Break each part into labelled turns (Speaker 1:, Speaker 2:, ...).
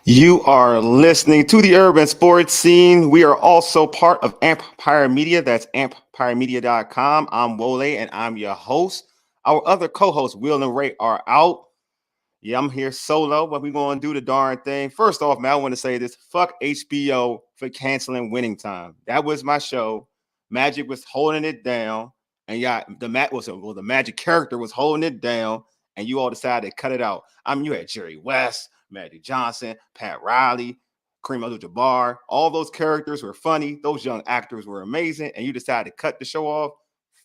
Speaker 1: You are listening to the Urban Sports Scene. We are also part of Empire Media. That's empiremedia.com. I'm Wole and I'm your host. Our other co-hosts, Will and Ray, are out. Yeah, I'm here solo, but we're going to do the darn thing. First off, man, I want to say this. Fuck HBO for canceling Winning Time. That was my show. Magic was holding it down. And yeah, the Magic character was holding it down. And you all decided to cut it out. I mean, you had Jerry West, Magic Johnson, Pat Riley, Kareem Abdul-Jabbar. All those characters were funny. Those young actors were amazing. And you decided to cut the show off.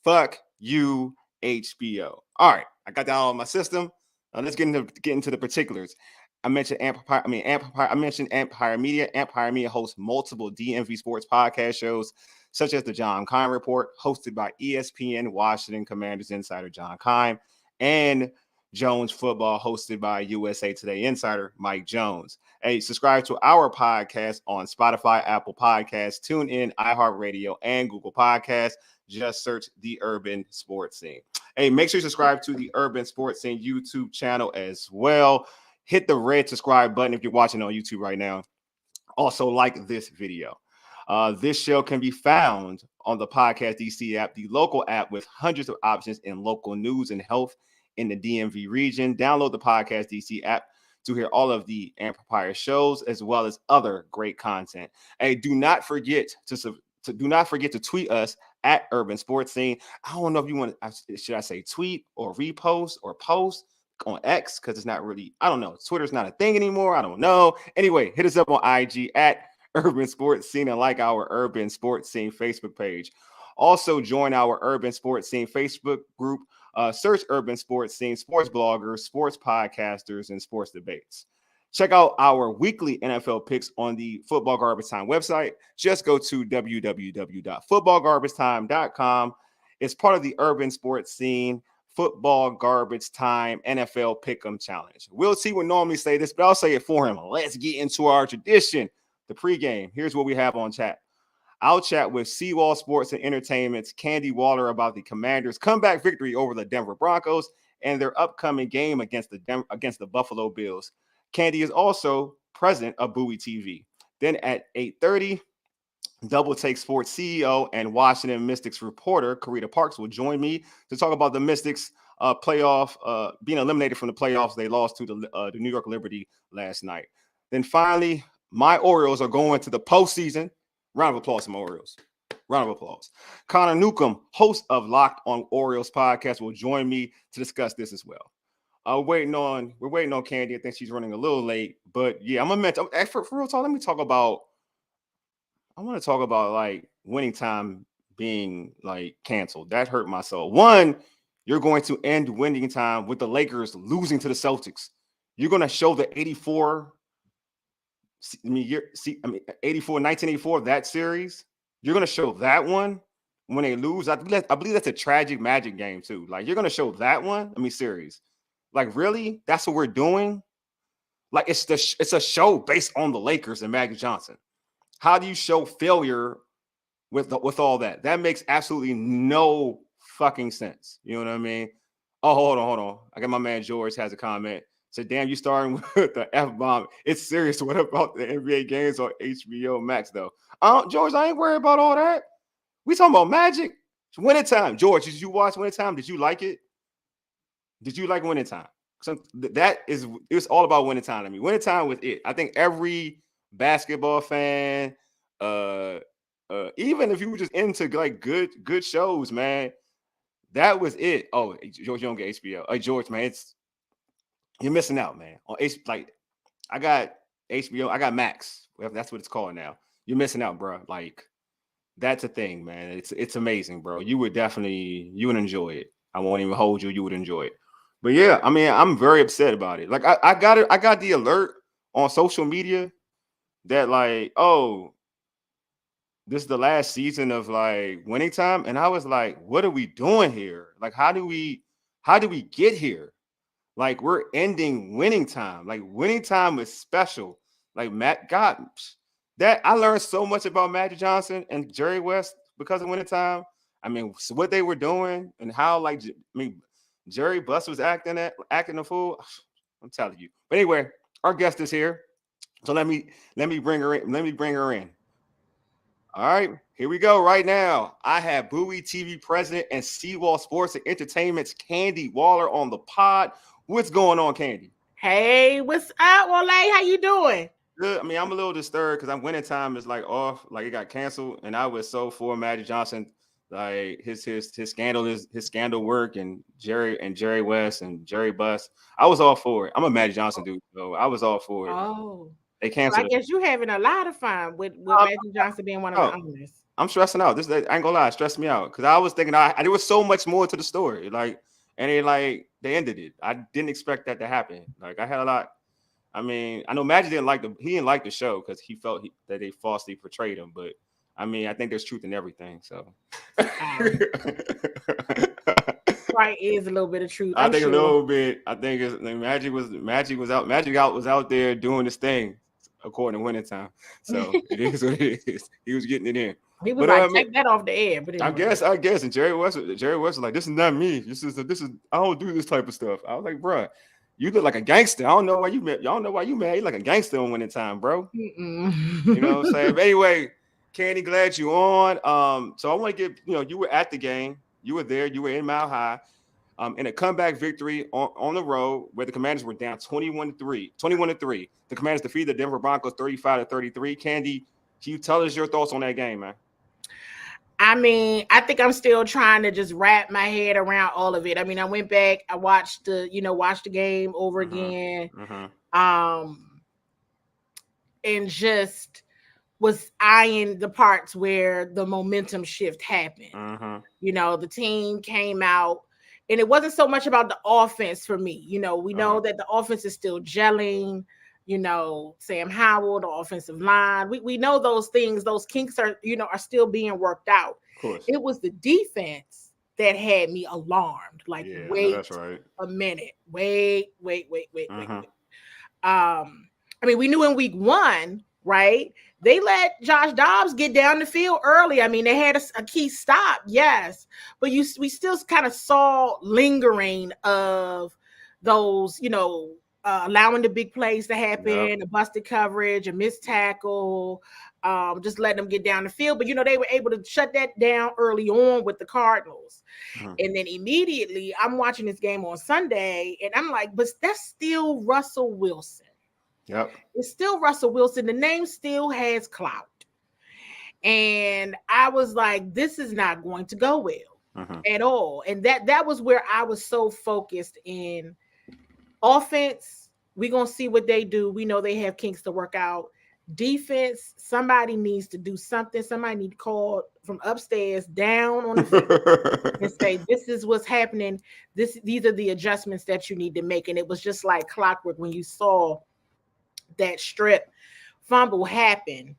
Speaker 1: Fuck you, HBO. All right, I got that all in my system. Let's get into the particulars. I mentioned Empire. I mentioned Empire Media. Empire Media hosts multiple DMV sports podcast shows, such as the John Keim Report, hosted by ESPN Washington Commanders insider John Keim, and Jones Football, hosted by USA Today insider Mike Jones. Hey, subscribe to our podcast on Spotify, Apple Podcasts, TuneIn, iHeartRadio, and Google Podcasts. Just search The Urban Sports Scene. Hey, make sure you subscribe to the Urban Sports Scene YouTube channel as well. Hit the red subscribe button if you're watching on YouTube right now. Also, like this video. This show can be found on the Podcast DC app, the local app with hundreds of options in local news and health in the DMV region. Download the Podcast DC app to hear all of the Empire shows as well as other great content. Hey, do not forget to tweet us at Urban Sports Scene. I don't know if you want to, should I say tweet or repost or post on X, because it's not really, I don't know. Twitter's not a thing anymore. I don't know. Anyway, hit us up on IG at Urban Sports Scene and like our Urban Sports Scene Facebook page. Also join our Urban Sports Scene Facebook group. Search Urban Sports Scene, sports bloggers, sports podcasters, and sports debates. Check out our weekly NFL picks on the Football Garbage Time website. Just go to www.footballgarbagetime.com. It's part of the Urban Sports Scene Football Garbage Time NFL Pick'em Challenge. Will T would normally say this, but I'll say it for him. Let's get into our tradition, the pregame. Here's what we have on chat. I'll chat with Seawall Sports and Entertainment's Candi Waller about the Commanders' comeback victory over the Denver Broncos and their upcoming game against the Buffalo Bills. Candi is also president of Bowie TV. Then at 8:30, Double Take Sports CEO and Washington Mystics reporter Carita Parks will join me to talk about the Mystics playoff, being eliminated from the playoffs. They lost to the New York Liberty last night. Then finally, my Orioles are going to the postseason. Round of applause for my Orioles. Round of applause. Connor Newcomb, host of Locked on Orioles podcast, will join me to discuss this as well. We're waiting on Candi. I think she's running a little late, but yeah, I'm gonna mention for real talk. I want to talk about like Winning Time being like canceled. That hurt my soul. One, you're going to end Winning Time with the Lakers losing to the Celtics. You're gonna show the 1984, that series. You're gonna show that one when they lose. I believe that's a tragic Magic game too. Like you're gonna show that one. Series. Like, really? That's what we're doing? Like, it's a show based on the Lakers and Magic Johnson. How do you show failure with all that? That makes absolutely no fucking sense. You know what I mean? Oh, hold on. I got my man George has a comment. Said, damn, you starting with the F-bomb. It's serious. What about the NBA games on HBO Max, though? George, I ain't worried about all that. We talking about Magic. It's Winning Time. George, did you watch Winning Time? Did you like it? Did you like Winning Time? So it's all about Winning Time to me. Winning Time was it. I think every basketball fan, even if you were just into like good shows, man, that was it. Oh, George, you don't get HBO. Hey, George, man, you're missing out, man. On like, I got HBO, I got Max. That's what it's called now. You're missing out, bro. Like, that's a thing, man. It's amazing, bro. You would enjoy it. I won't even hold you. You would enjoy it. But yeah, I'm very upset about it. Like I got the alert on social media that like, oh, this is the last season of like Winning Time, and I was like, what are we doing here? Like, how do we get here? Like, we're ending Winning Time. Like, Winning Time was special. Like, Matt got that. I learned so much about Magic Johnson and Jerry West because of Winning Time. So what they were doing and how Jerry Buss was acting a fool. I'm telling you. But anyway, our guest is here. So let me bring her in. Let me bring her in. All right, here we go. Right now, I have Bowie TV president and Seawall Sports and Entertainment's Candi Waller on the pod. What's going on, Candi?
Speaker 2: Hey, what's up, Wale? How you doing?
Speaker 1: Good. I mean, I'm a little disturbed because I'm winter time is like off, like it got canceled, and I was so for Magic Johnson, like his scandal work and Jerry West and Jerry Buss. I was all for it. I'm a Magic Johnson dude, so I was all for it.
Speaker 2: Oh,
Speaker 1: They
Speaker 2: so I
Speaker 1: canceled it.
Speaker 2: guess you having a lot of fun with
Speaker 1: Um,
Speaker 2: Magic Johnson being one of the
Speaker 1: oh,
Speaker 2: owners.
Speaker 1: I'm stressing out. This I ain't gonna lie, it stressed me out because I was thinking there was so much more to the story. Like, and they ended it. I didn't expect that to happen. Like, I had a lot. I mean, I know Magic he didn't like the show because he felt that they falsely portrayed him. But I mean, I think there's truth in everything. So
Speaker 2: Um, Right is a little bit of truth.
Speaker 1: I
Speaker 2: I'm
Speaker 1: think a
Speaker 2: sure.
Speaker 1: little bit. I think it's like Magic was out there doing this thing according to Winning Time. So it is what it is. He was getting it in.
Speaker 2: He was
Speaker 1: But
Speaker 2: like,
Speaker 1: I mean,
Speaker 2: take that off the air. But
Speaker 1: I
Speaker 2: anyway,
Speaker 1: guess, and Jerry West was like, this is not me. This is I don't do this type of stuff. I was like, bro, you look like a gangster. I don't know why you mad. Y'all know why you mad. You like a gangster on Winning Time, bro. You know what I'm saying? But anyway, Candi, glad you on. So I want to get, you were at the game. You were there. You were in Mile High. In a comeback victory on the road where the Commanders were down 21-3. The Commanders defeated the Denver Broncos 35-33. Candi, can you tell us your thoughts on that game, man?
Speaker 2: I mean, I think I'm still trying to just wrap my head around all of it. I mean, I went back, I watched the game over again. And just was eyeing the parts where the momentum shift happened. The team came out, and it wasn't so much about the offense for me. We know that the offense is still gelling. Sam Howell, the offensive line. We know those things, those kinks are still being worked out.
Speaker 1: Of course.
Speaker 2: It was the defense that had me alarmed. Like,
Speaker 1: yeah,
Speaker 2: wait
Speaker 1: that's right.
Speaker 2: a minute. Wait. I mean, we knew in week 1, right? They let Josh Dobbs get down the field early. I mean, they had a key stop, yes, but we still kind of saw lingering of those, allowing the big plays to happen, a busted coverage, a missed tackle, just letting them get down the field. But, they were able to shut that down early on with the Cardinals. And then immediately I'm watching this game on Sunday, and I'm like, but that's still Russell Wilson.
Speaker 1: Yep.
Speaker 2: It's still Russell Wilson. The name still has clout. And I was like, this is not going to go well at all. And that was where I was so focused in offense. We're going to see what they do. We know they have kinks to work out. Defense, somebody needs to do something. Somebody need to call from upstairs down on the field and say, this is what's happening. These are the adjustments that you need to make. And it was just like clockwork when you saw that strip fumble happen,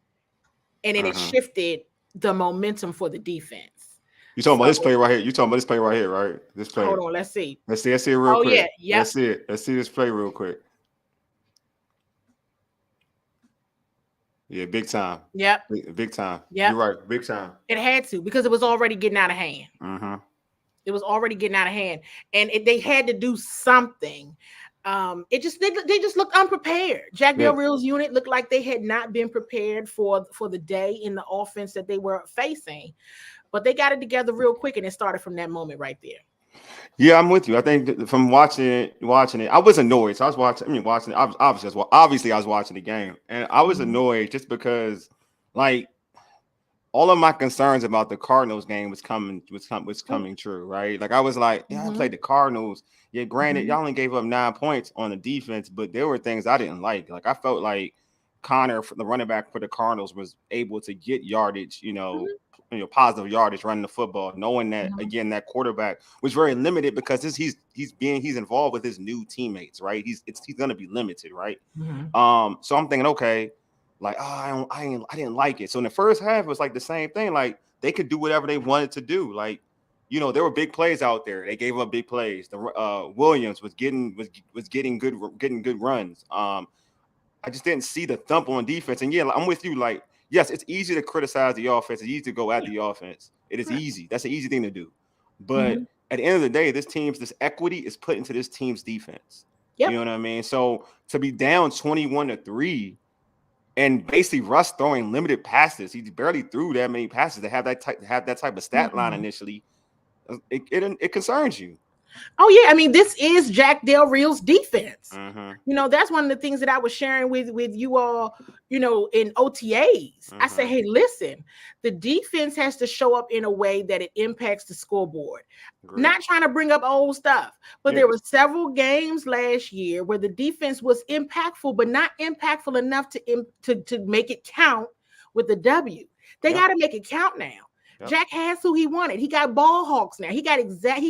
Speaker 2: and then it shifted the momentum for the defense.
Speaker 1: You talking about this play right here? You talking about this play right here, right? This play.
Speaker 2: Hold on, let's see.
Speaker 1: Let's see it real quick.
Speaker 2: Yeah, yep.
Speaker 1: Let's see it. Let's see this play real quick. Yeah, big time.
Speaker 2: Yep.
Speaker 1: Big time.
Speaker 2: Yep.
Speaker 1: You're right. Big time.
Speaker 2: It had to, because it was already getting out of hand. It was already getting out of hand, and they had to do something. They just looked unprepared. Jack Del Rio's unit looked like they had not been prepared for the day in the offense that they were facing, but they got it together real quick, and it started from that moment right there.
Speaker 1: Yeah, I'm with you. I think from watching it, I was annoyed. So I was watching it. Obviously, I was watching the game, and I was annoyed just because, like, all of my concerns about the Cardinals game was coming true, right? Like, I was like, I played the Cardinals. Yeah, granted, y'all only gave up 9 points on the defense, but there were things I didn't like. Like, I felt like Connor, the running back for the Cardinals, was able to get yardage, positive yardage running the football, knowing that again that quarterback was very limited because he's involved with his new teammates, right? He's going to be limited, right? So I'm thinking, okay, like, I didn't like it. So in the first half, it was like the same thing. Like, they could do whatever they wanted to do. Like, there were big plays out there. They gave up big plays. The Williams was getting good runs. I just didn't see the thump on defense. And yeah, I'm with you. Like, yes, it's easy to criticize the offense. It's easy to go at the offense. It is easy. That's an easy thing to do. But at the end of the day, this equity is put into this team's defense. Yep. You know what I mean? So to be down 21-3 And basically, Russ throwing limited passes. He barely threw that many passes to have that type of stat line initially. It concerns you.
Speaker 2: Oh yeah, I mean, this is Jack Del Real's defense. You know, that's one of the things that I was sharing with you all, you know, in OTAs. I say, hey, listen, the defense has to show up in a way that it impacts the scoreboard. Great. Not trying to bring up old stuff, but there were several games last year where the defense was impactful, but not impactful enough to make it count with the W. They got to make it count now. Yep. Jack has who he wanted. He got ball hawks now. He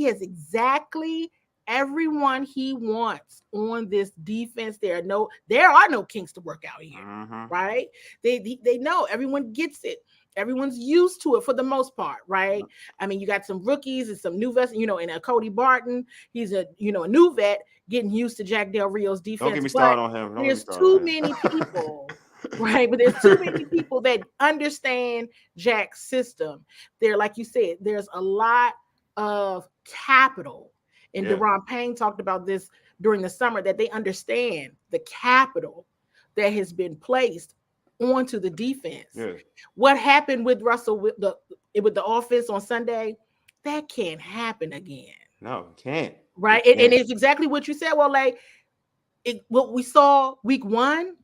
Speaker 2: has exactly everyone he wants on this defense. There are no kinks to work out here, right? They know everyone gets it. Everyone's used to it for the most part, right? I mean, you got some rookies and some new vets, you know, and a Cody Barton. He's a new vet getting used to Jack Del Rio's defense.
Speaker 1: Don't get me started on him.
Speaker 2: There's too many people. Right, but there's too many people that understand Jack's system. There, like you said, there's a lot of capital, and Deron Payne talked about this during the summer, that they understand the capital that has been placed onto the defense. Yeah. What happened with Russell with the offense on Sunday, that can't happen again.
Speaker 1: No, it can't.
Speaker 2: Right, and it's exactly what you said. Well, like what we saw week 1.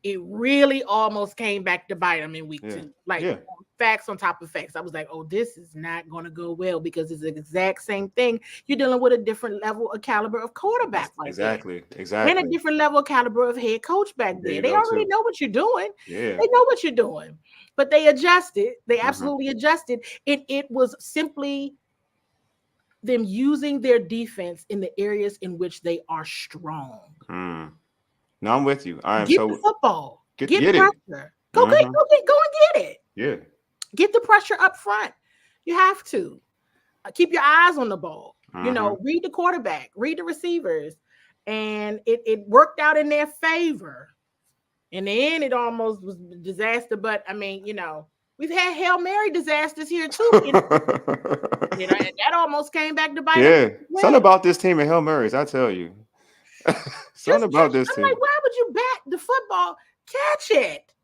Speaker 2: It really almost came back to bite him in week 2. Like facts on top of facts. I was like, oh, this is not going to go well, because it's the exact same thing. You're dealing with a different level of caliber of quarterback.
Speaker 1: Exactly.
Speaker 2: And a different level of caliber of head coach back there. They already know what you're doing. Yeah. They know what you're doing. But they adjusted. They absolutely adjusted. It was simply them using their defense in the areas in which they are strong.
Speaker 1: No, I'm with you.
Speaker 2: Get the football. Get pressure.
Speaker 1: It.
Speaker 2: Go and get it.
Speaker 1: Yeah.
Speaker 2: Get the pressure up front. You have to keep your eyes on the ball. You know, read the quarterback, read the receivers, and it worked out in their favor. In the end, it almost was a disaster. But I mean, you know, we've had Hail Mary disasters here too. You know, and that almost came back to bite.
Speaker 1: Yeah, something about this team of Hail Marys, I tell you. Something about this
Speaker 2: I'm
Speaker 1: team.
Speaker 2: like, why would you bat the football? Catch it.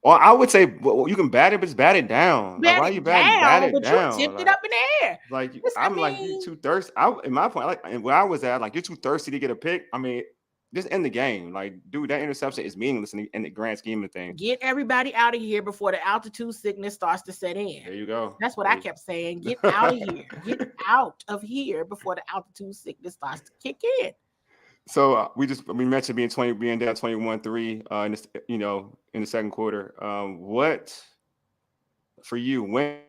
Speaker 1: Well, I would say, well, you can bat it, but just bat it down. Like, why are you batting it down?
Speaker 2: You tipped it up in the air.
Speaker 1: Like, like, you're too thirsty. In my point, like, and where I was at, like, you're too thirsty to get a pick. I mean, just end the game. Like, dude, that interception is meaningless in the grand scheme of things.
Speaker 2: Get everybody out of here before the altitude sickness starts to set in.
Speaker 1: There you go.
Speaker 2: That's what I kept saying. Get out of here. Get out of here before the altitude sickness starts to kick in.
Speaker 1: So we mentioned being down 21-3 in this, you know, in the second quarter. What for you? When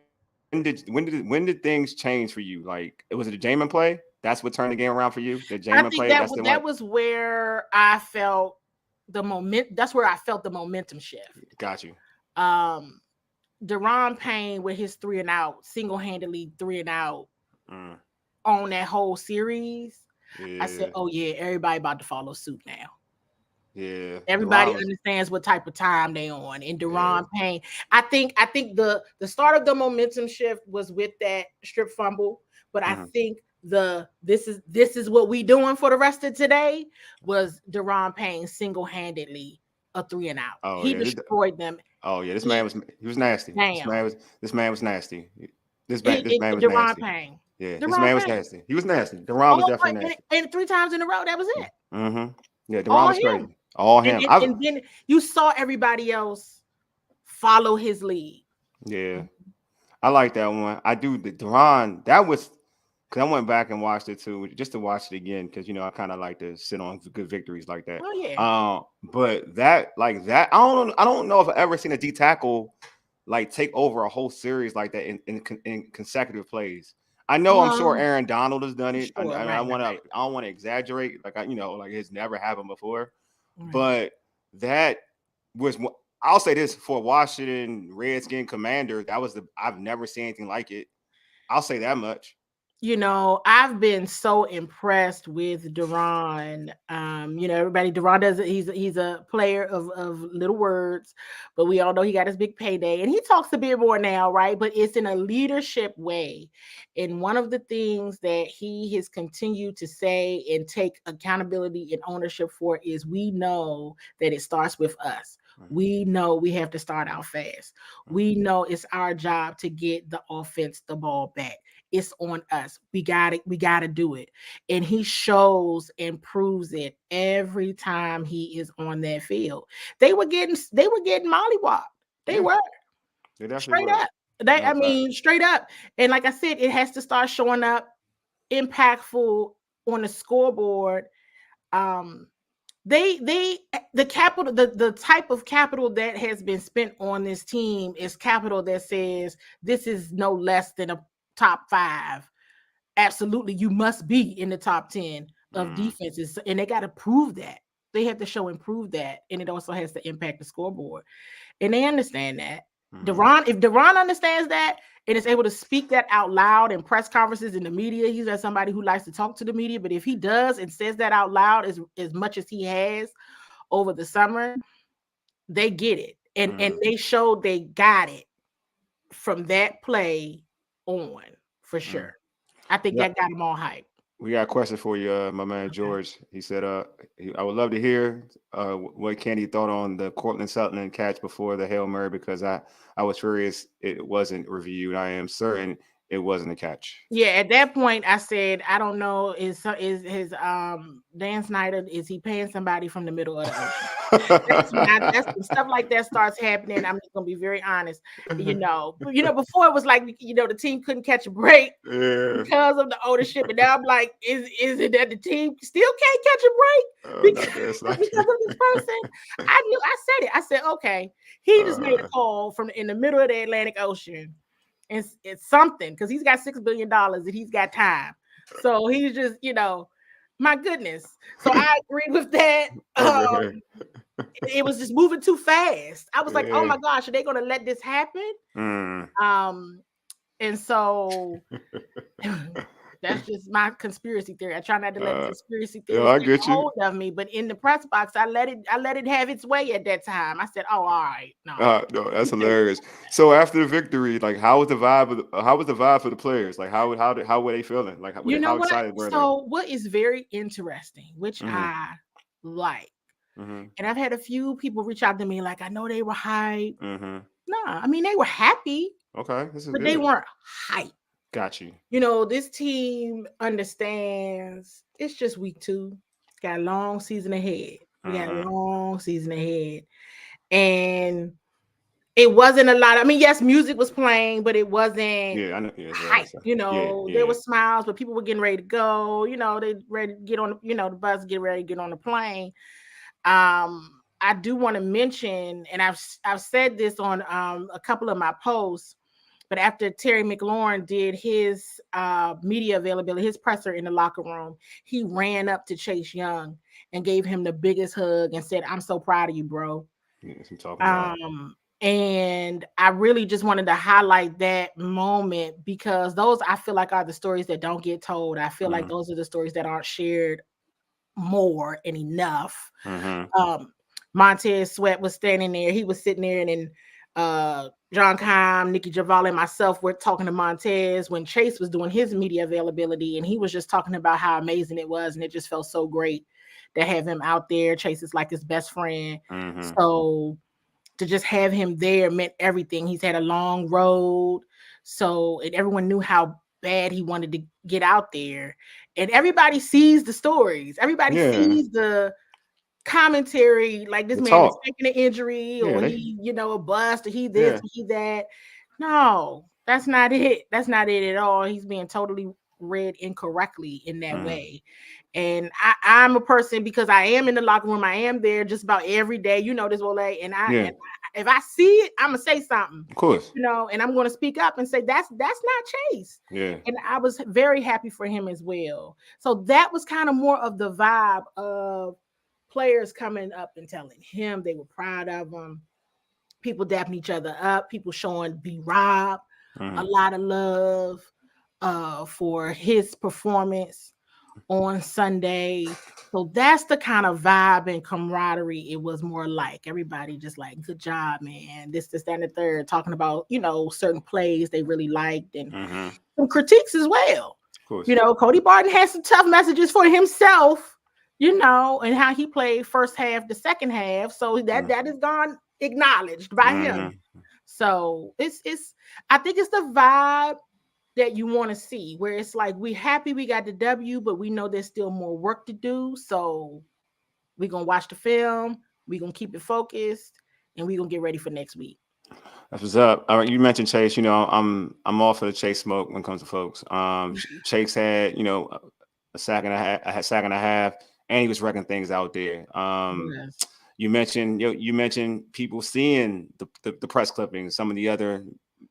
Speaker 1: did things change for you? Like, was it a Jamin play? That's what turned the game around for you. The Jamin play.
Speaker 2: That was where I felt the moment. That's where I felt the momentum shift.
Speaker 1: Got you.
Speaker 2: Deron Payne with his 3 and out, single-handedly 3 and out on that whole series. Yeah. I said, oh yeah, everybody about to follow suit now.
Speaker 1: Yeah.
Speaker 2: Everybody understands what type of time they on. And Deron Payne, I think the start of the momentum shift was with that strip fumble, but I think this is what we doing for the rest of today was Deron Payne single-handedly a 3 and out. Oh, he destroyed them.
Speaker 1: Oh yeah, this man was nasty.
Speaker 2: Damn.
Speaker 1: This man was nasty. This man was
Speaker 2: Deron
Speaker 1: nasty.
Speaker 2: Payne.
Speaker 1: Yeah, this man was nasty. He was nasty. Deron was definitely nasty.
Speaker 2: And 3 times in a row, that was it.
Speaker 1: Yeah, Deron was crazy. All him.
Speaker 2: And then you saw everybody else follow his lead.
Speaker 1: Yeah, I like that one. I do. The Deron, that was because I went back and watched it too, just to watch it again because you know I kind of like to sit on good victories like that.
Speaker 2: Oh yeah.
Speaker 1: But that I don't know if I've ever seen a D tackle like take over a whole series like that in consecutive plays. I know I'm sure Aaron Donald has done it. Sure, I don't want to exaggerate. Like it's never happened before. Right. But that was I'll say this for Washington Redskin commander. I've never seen anything like it. I'll say that much.
Speaker 2: You know, I've been so impressed with Deron. You know, everybody, Deron does it. He's a player of little words, but we all know he got his big payday, and he talks a bit more now, right? But it's in a leadership way. And one of the things that he has continued to say and take accountability and ownership for is we know that it starts with us. We know we have to start out fast. We know it's our job to get the offense the ball back. It's on us. We got it. We got to do it. And he shows and proves it every time he is on that field. They were getting mollywopped. They were.
Speaker 1: They
Speaker 2: Straight
Speaker 1: were.
Speaker 2: up. Straight up. And like I said, it has to start showing up impactful on the scoreboard. The capital, the type of capital that has been spent on this team is capital that says this is no less than a top 5. Absolutely, you must be in the top 10 of defenses, and they got to prove that. They have to show and prove that, and it also has to impact the scoreboard, and they understand that. If Deron understands that and is able to speak that out loud in press conferences in the media, he's not somebody who likes to talk to the media, but if he does and says that out loud as much as he has over the summer, they get it. And they showed they got it from that play on, for sure. I think that got them all hyped.
Speaker 1: We got a question for you, my man George. He said, I would love to hear what Candi thought on the Cortland Sutton catch before the Hail Mary, because I was furious it wasn't reviewed. I am certain it wasn't a catch.
Speaker 2: Yeah, at that point, I said, I don't know, is his Dan Snyder, is he paying somebody from the middle of the ocean? That's when stuff like that starts happening. I'm just gonna be very honest. Before it was like, the team couldn't catch a break because of the ownership, and now I'm like, is it that the team still can't catch a break because of this person? I said it. I said, okay, he just made a call from in the middle of the Atlantic Ocean. It's something, because he's got $6 billion and he's got time. So he's just, my goodness. So I agree with that. It was just moving too fast. I was like, oh my gosh, are they going to let this happen? And so that's just my conspiracy theory. I try not to let the conspiracy theory get hold of me, but in the press box, I let it have its way at that time. I said, "Oh, all right, no,
Speaker 1: that's hilarious." So after the victory, like, how was the vibe for the players? Like, how were they feeling? Like, how excited were they?
Speaker 2: So what is very interesting, which I like, and I've had a few people reach out to me like, I know they were hyped. No, I mean, they were happy.
Speaker 1: Okay,
Speaker 2: but they weren't hyped.
Speaker 1: Got you.
Speaker 2: This team understands it's just week 2. Got a long season ahead. We got a long season ahead. And it wasn't a lot. I mean, yes, music was playing, but it wasn't hype. There were smiles, but people were getting ready to go. They ready to get on, the bus, get ready to get on the plane. I do want to mention, and I've said this on a couple of my posts, but after Terry McLaurin did his media availability, his presser in the locker room, he ran up to Chase Young and gave him the biggest hug and said, "I'm so proud of you, bro." And I really just wanted to highlight that moment, because those, I feel like, are the stories that don't get told. I feel like those are the stories that aren't shared more and enough. Montez Sweat was standing there. He was sitting there, and then John Keim, Nikki Javale, and myself were talking to Montez when Chase was doing his media availability, and he was just talking about how amazing it was, and it just felt so great to have him out there. Chase is like his best friend. So to just have him there meant everything. He's had a long road, and everyone knew how bad he wanted to get out there. And everybody sees the stories. Everybody sees the commentary, like this man is taking an injury, or he, a bust, or he this, or he that. No, that's not it. That's not it at all. He's being totally read incorrectly in that way. And I'm a person, because I am in the locker room, I am there just about every day. This, Wole, and if I see it, I'm gonna say something.
Speaker 1: Of course.
Speaker 2: And I'm gonna speak up and say that's not Chase.
Speaker 1: Yeah.
Speaker 2: And I was very happy for him as well. So that was kind of more of the vibe of players coming up and telling him they were proud of him. People dapping each other up. People showing B-Rob a lot of love for his performance on Sunday. So that's the kind of vibe and camaraderie it was more like. Everybody just like, good job, man. This, that, and the third. Talking about, certain plays they really liked, and some critiques as well.
Speaker 1: Of course.
Speaker 2: Cody Barton had some tough messages for himself, and how he played first half, the second half. So that is gone. acknowledged by him. So it's I think it's the vibe that you want to see, where it's like we're happy we got the W, but we know there's still more work to do. So we're gonna watch the film, we're gonna keep it focused, and we're gonna get ready for next week.
Speaker 1: That's what's up. All right, you mentioned Chase. You know, I'm all for the Chase smoke when it comes to folks. Chase had, you know, a sack and a half, and he was wrecking things out there.
Speaker 2: Yes.
Speaker 1: You mentioned people seeing the press clippings, some of the other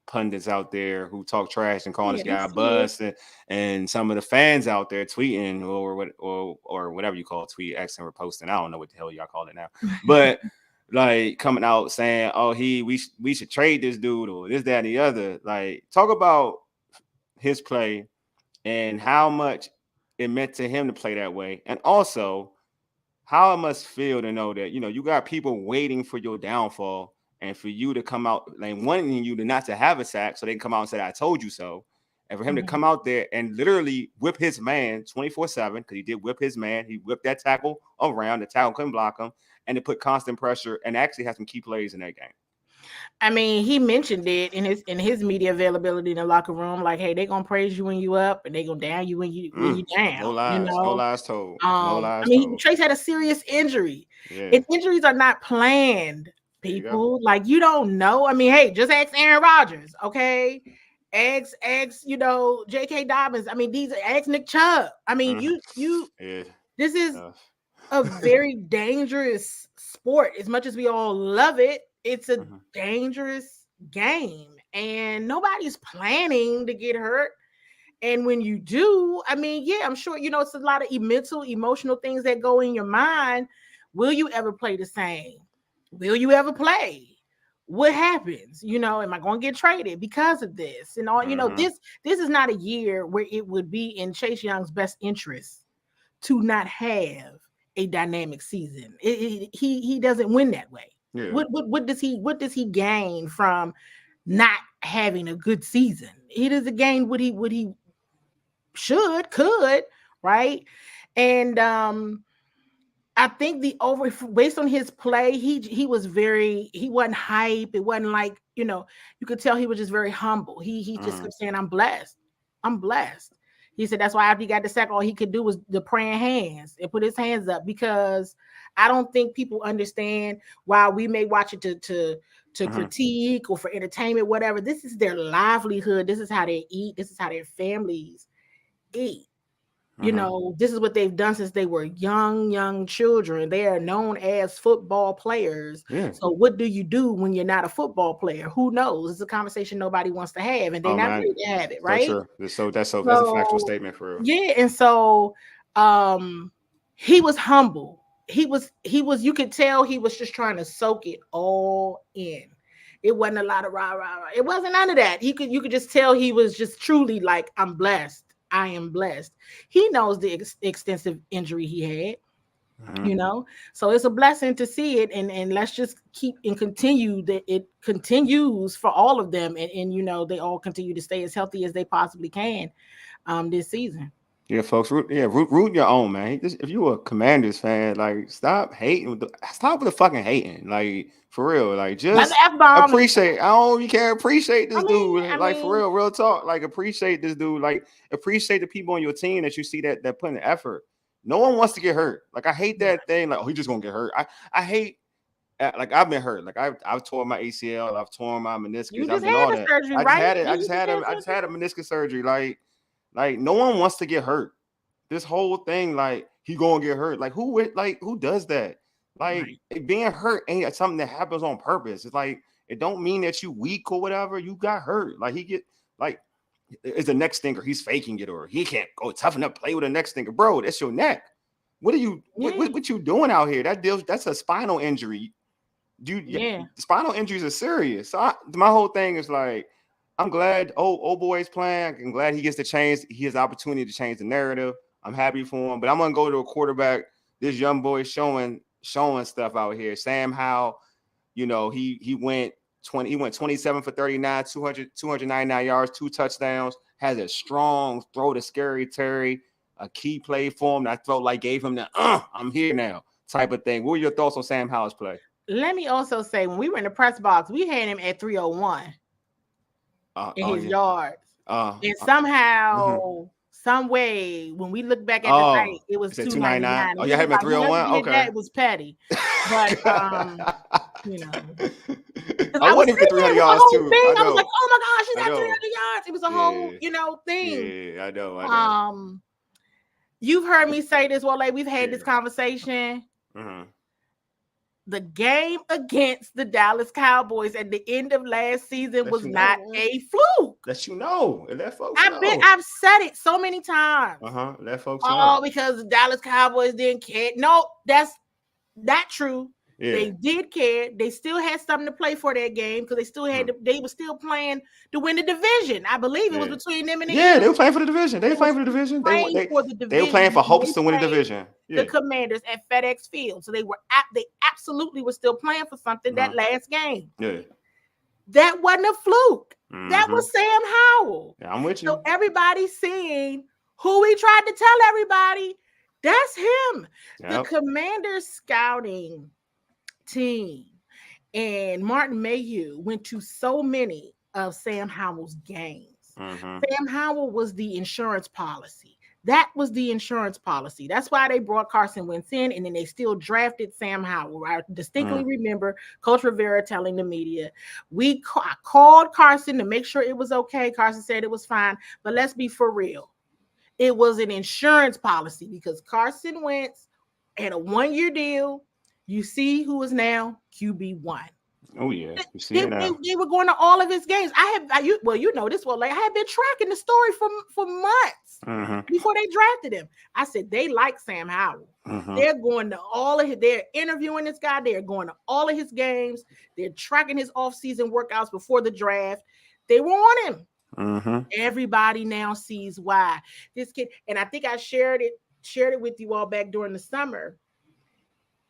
Speaker 1: pundits out there who talk trash and calling this guy a bust, and some of the fans out there tweeting or whatever you call it, tweet, Xing, or posting. I don't know what the hell y'all call it now, but like coming out saying, "Oh, we should trade this dude," or this, that, and the other. Like, talk about his play and how much it meant to him to play that way, and also how it must feel to know that, you know, you got people waiting for your downfall and for you to come out, like wanting you to not to have a sack so they can come out and say, "I told you so." And for him to come out there and literally whip his man 24/7, because he did whip his man. He whipped that tackle around. The tackle couldn't block him, and to put constant pressure and actually have some key plays in that game.
Speaker 2: I mean, he mentioned it in his media availability in the locker room, like, "Hey, they're gonna praise you when you up, and they're gonna down you when you down."
Speaker 1: No lies,
Speaker 2: you know,
Speaker 1: no lies told. No lies
Speaker 2: I mean,
Speaker 1: told.
Speaker 2: Trace had a serious injury,
Speaker 1: Yeah.
Speaker 2: and injuries are not planned. People, like, you don't know. I mean, hey, just ask Aaron Rodgers, okay? Ask, you know, J.K. Dobbins. I mean, these ask Nick Chubb. I mean, this is a very dangerous sport. As much as we all love it, it's a dangerous game, and nobody's planning to get hurt. And when you do, I mean, yeah, I'm sure, you know, it's a lot of mental, emotional things that go in your mind. Will you ever play the same? Will you ever play? What happens? You know, am I going to get traded because of this? And all, you know, this is not a year where it would be in Chase Young's best interest to not have a dynamic season. He doesn't win that way.
Speaker 1: Yeah.
Speaker 2: What does he gain from not having a good season? He doesn't gain what he could, right? And I think based on his play, he wasn't hype. It wasn't like, you know, you could tell he was just very humble. He just kept saying, "I'm blessed. I'm blessed." He said that's why after he got the sack, all he could do was the praying hands and put his hands up, because I don't think people understand why we may watch it to critique or for entertainment, whatever. This is their livelihood. This is how they eat. This is how their families eat. You know, this is what they've done since they were young children. They are known as football players.
Speaker 1: Yeah.
Speaker 2: So what do you do when you're not a football player? Who knows? It's a conversation nobody wants to have, and they're not ready to have it, right?
Speaker 1: That's a factual statement for real.
Speaker 2: Yeah, and so he was humble. He was, you could tell he was just trying to soak it all in. It wasn't a lot of rah. It wasn't none of that. You could just tell he was just truly like, "I'm blessed. I am blessed." He knows the extensive injury he had, you know, so it's a blessing to see it, and let's just keep and continue that it continues for all of them, and you know, they all continue to stay as healthy as they possibly can this season.
Speaker 1: Yeah, folks, root your own, man. If you're a Commanders fan, like, stop hating. Stop with the fucking hating. Like, for real. Like, just appreciate. You can't appreciate this dude. Like, for real talk. Like, appreciate this dude. Like, appreciate the people on your team that you see that put in the effort. No one wants to get hurt. Like, I hate that thing. Like, oh, he just gonna get hurt. I hate. Like, I've been hurt. Like, I've torn my ACL. I've torn my meniscus.
Speaker 2: You just
Speaker 1: I've done all
Speaker 2: had a
Speaker 1: that.
Speaker 2: surgery,
Speaker 1: I
Speaker 2: right?
Speaker 1: just had a meniscus surgery. Like, no one wants to get hurt. This whole thing, like, he gonna get hurt. Like, who does that? Like, being hurt ain't something that happens on purpose. It's like, it don't mean that you weak or whatever. You got hurt. Like, he get, like, it's a neck stinger. He's faking it, or he can't go toughen up, play with a neck stinger. Bro, that's your neck. What are you what you doing out here? That's a spinal injury. Spinal injuries are serious. So my whole thing is like, I'm glad old boy's playing. I'm glad he gets to change. He has the opportunity to change the narrative. I'm happy for him. But I'm gonna go to a quarterback. This young boy showing stuff out here. Sam Howell, you know, he went 27 for 39, 299 yards, 2 touchdowns, has a strong throw to Scary Terry, a key play for him that I felt like gave him the I'm here now type of thing. What were your thoughts on Sam Howell's play?
Speaker 2: let me also say, when we were in the press box, we had him at 301 in his yards. And somehow, some way, when we look back at the night, it was 299.
Speaker 1: Oh, you had him at 301? Okay.
Speaker 2: That was petty. But, you know.
Speaker 1: I wanted him to 300 yards, too.
Speaker 2: I was like, oh, my gosh, he's at 300 yards. It was a whole, thing.
Speaker 1: Yeah, I know.
Speaker 2: You've heard me say this, well, like, we've had this conversation. Mm-hmm. The game against the Dallas Cowboys at the end of last season was not a fluke.
Speaker 1: Let you know. Let folks know.
Speaker 2: I've said it so many times.
Speaker 1: Let folks know.
Speaker 2: Oh, because the Dallas Cowboys didn't care. No, that's not true. Yeah. They did care. They still had something to play for that game because they still had they were still playing to win the division. I believe it was between them and the
Speaker 1: Eagles. They were playing for the division. They were playing for the division. They were playing for hopes to win the division.
Speaker 2: The Commanders at FedEx Field. So they absolutely were still playing for something that last game. Yeah. That wasn't a fluke. That was Sam Howell.
Speaker 1: Yeah, I'm with you.
Speaker 2: So everybody's seeing who he tried to tell everybody. That's him. Yep. The Commanders scouting team and Martin Mayhew went to so many of Sam Howell's games. Sam Howell was the insurance policy. That was the insurance policy. That's why they brought Carson Wentz in, and then they still drafted Sam Howell. I distinctly remember Coach Rivera telling the media, I called Carson to make sure it was okay. Carson said it was fine, but let's be for real. It was an insurance policy because Carson Wentz had a 1-year deal. You see who is now QB1.
Speaker 1: Oh yeah, you see it now.
Speaker 2: They were going to all of his games. You know this. Well, like I had been tracking the story for months before they drafted him. I said they like Sam Howell. They're going to they're interviewing this guy. They're going to all of his games. They're tracking his offseason workouts before the draft. They want him. Everybody now sees why this kid. And I think I shared it with you all back during the summer.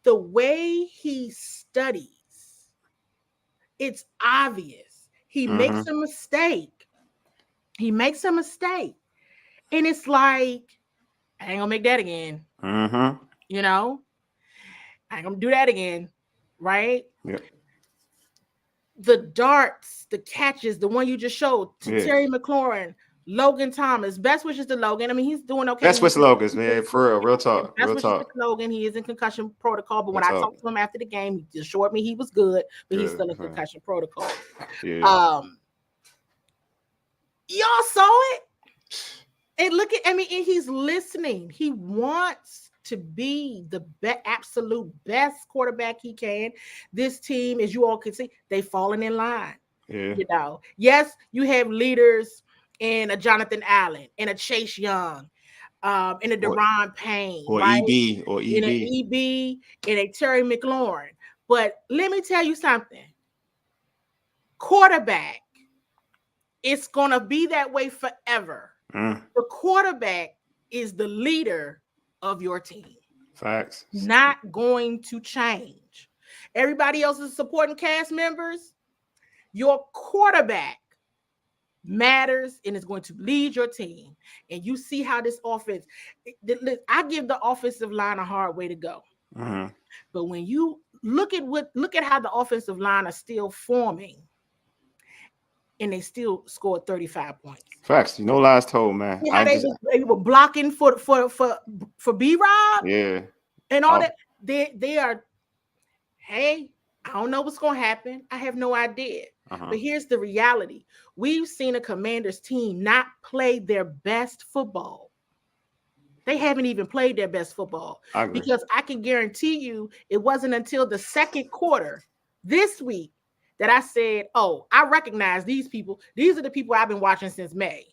Speaker 2: The way he studies, it's obvious. He makes a mistake. And it's like, I ain't gonna make that again. You know? I ain't gonna do that again. Right?
Speaker 1: Yeah.
Speaker 2: The darts, the catches, the one you just showed to Terry McLaurin, Logan Thomas, best wishes to Logan. I mean, he's doing okay.
Speaker 1: Best wishes to Logan, man. For real talk.
Speaker 2: Best wishes to Logan. He is in concussion protocol, but when I talked to him after the game, he assured me he was good, but he's still in concussion protocol. Yeah. Y'all saw it, and look at. And he's listening. He wants to be the absolute best quarterback he can. This team, as you all can see, they falling in line.
Speaker 1: Yeah.
Speaker 2: You know, yes, you have leaders. And a Jonathan Allen, and a Chase Young, and a Deron Payne,
Speaker 1: or
Speaker 2: right?
Speaker 1: EB,
Speaker 2: and an EB, and a Terry McLaurin. But let me tell you something. Quarterback, it's gonna be that way forever. The quarterback is the leader of your team.
Speaker 1: Facts.
Speaker 2: Not going to change. Everybody else is supporting cast members. Your quarterback matters and is going to lead your team. And you see how this offense, I give the offensive line a hard way to go. But when you look at how the offensive line are still forming, and they still scored 35 points.
Speaker 1: Facts. You know, lies told, man.
Speaker 2: They were blocking for B-Rob.
Speaker 1: Yeah.
Speaker 2: And all that. They are, hey, I don't know what's going to happen. I have no idea. But here's the reality. We've seen a Commanders team not play their best football. They haven't even played their best football. Because I can guarantee you it wasn't until the second quarter this week that I said, oh, I recognize these people. These are the people I've been watching since May.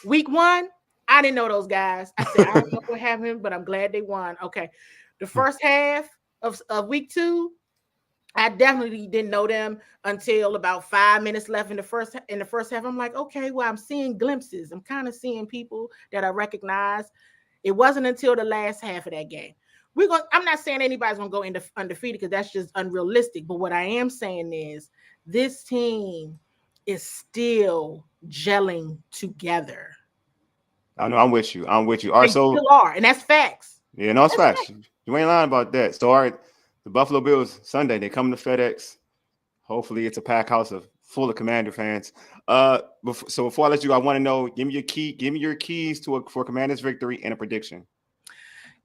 Speaker 2: Week 1, I didn't know those guys. I said, I don't know what happened, but I'm glad they won. Okay. The first half of week 2, I definitely didn't know them until about 5 minutes left in the first half. I'm like, okay, well, I'm seeing glimpses. I'm kind of seeing people that I recognize. It wasn't until the last half of that game. I'm not saying anybody's gonna go undefeated because that's just unrealistic. But what I am saying is this team is still gelling together.
Speaker 1: I know. I'm with you. All right,
Speaker 2: they still are, and that's facts.
Speaker 1: Yeah, no, it's facts. You ain't lying about that. So, all right. The Buffalo Bills Sunday. They come to FedEx. Hopefully, it's a packed house full of Commander fans. So before I let you go, I want to know. Give me your keys for a Commanders victory and a prediction.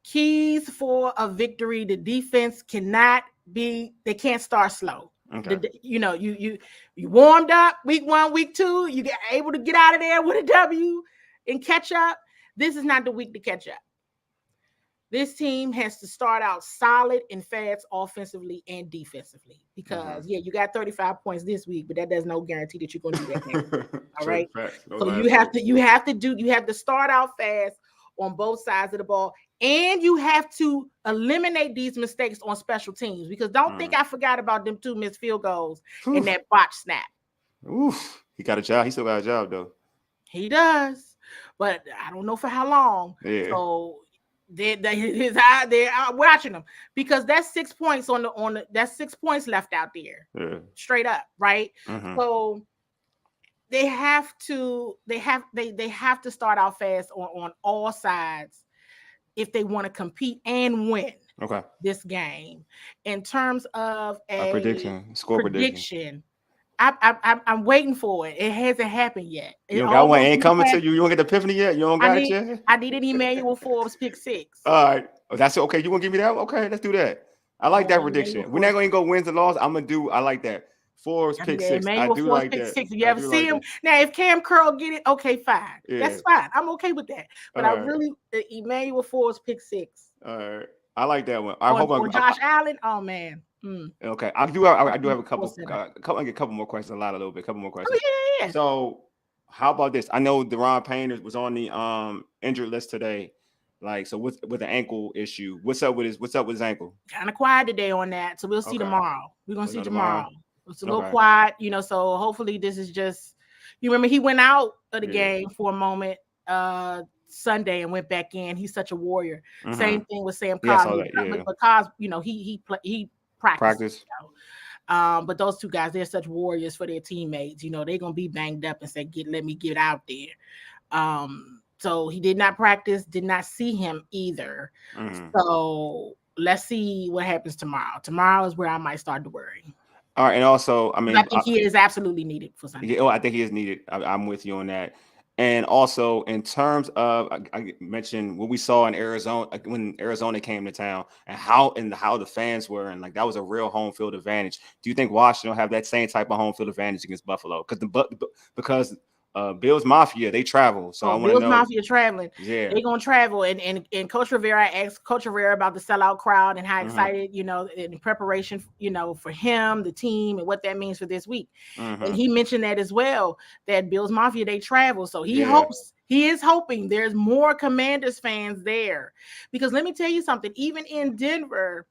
Speaker 2: Keys for a victory: the defense they can't start slow. Okay. You warmed up week 1, week 2. You get able to get out of there with a W and catch up. This is not the week to catch up. This team has to start out solid and fast offensively and defensively because you got 35 points this week, but that does no guarantee that you're going to do that next week. All right. So you have to start out fast on both sides of the ball, and you have to eliminate these mistakes on special teams because don't think I forgot about them 2 missed field goals and that botch snap.
Speaker 1: Oof. He got a job. He still got a job though.
Speaker 2: He does, but I don't know for how long. Yeah. So they're watching them because that's 6 points that's 6 points left out there, straight up, right? Mm-hmm. So they have to start out fast on all sides if they want to compete and win this game. In terms of a
Speaker 1: score prediction.
Speaker 2: I'm waiting for it. It hasn't happened yet.
Speaker 1: You don't got one. It ain't coming to you. You don't get the epiphany yet. You don't got it yet.
Speaker 2: I need an Emmanuel Forbes pick 6.
Speaker 1: All right, that's okay. You want to give me that? Okay, let's do that. I like that prediction. We're not going to go wins and losses. I like that. Forbes pick 6. I do like that.
Speaker 2: 6. You ever see him? Now, if Cam Curl get it, okay, fine. Yeah. That's fine. I'm okay with that. But Emmanuel Forbes pick 6.
Speaker 1: All right, I like that one.
Speaker 2: Or Josh Allen. Oh man.
Speaker 1: Okay, I do have a couple more questions. A couple more questions.
Speaker 2: Oh, yeah.
Speaker 1: So, how about this? I know Deron Payne was on the injured list today. Like, so with the ankle issue, what's up with his ankle?
Speaker 2: Kind of quiet today on that, so we'll see tomorrow. We're gonna see tomorrow. It's a little quiet, so hopefully this is just. You remember he went out of the game for a moment Sunday and went back in. He's such a warrior. Mm-hmm. Same thing with Sam Cosmi. But Cosmi, he practice. But those 2 guys, they're such warriors for their teammates. They're gonna be banged up and say, let me get out there. So he did not practice, did not see him either. Mm-hmm. So let's see what happens tomorrow. Tomorrow is where I might start to worry.
Speaker 1: All right, and also, I
Speaker 2: think he is absolutely needed for Sunday.
Speaker 1: I think he is needed. I'm with you on that. And also, in terms of, I mentioned what we saw in Arizona when Arizona came to town, and how the fans were, and like that was a real home field advantage. Do you think Washington will have that same type of home field advantage against Buffalo? Because Bills Mafia, they travel. So I want to know.
Speaker 2: Bills Mafia traveling. Yeah, they're gonna travel. And Coach Rivera, I asked Coach Rivera about the sellout crowd and how excited, in preparation, for him, the team, and what that means for this week. Mm-hmm. And he mentioned that as well, that Bills Mafia, they travel. So he is hoping there's more Commanders fans there. Because let me tell you something, even in Denver,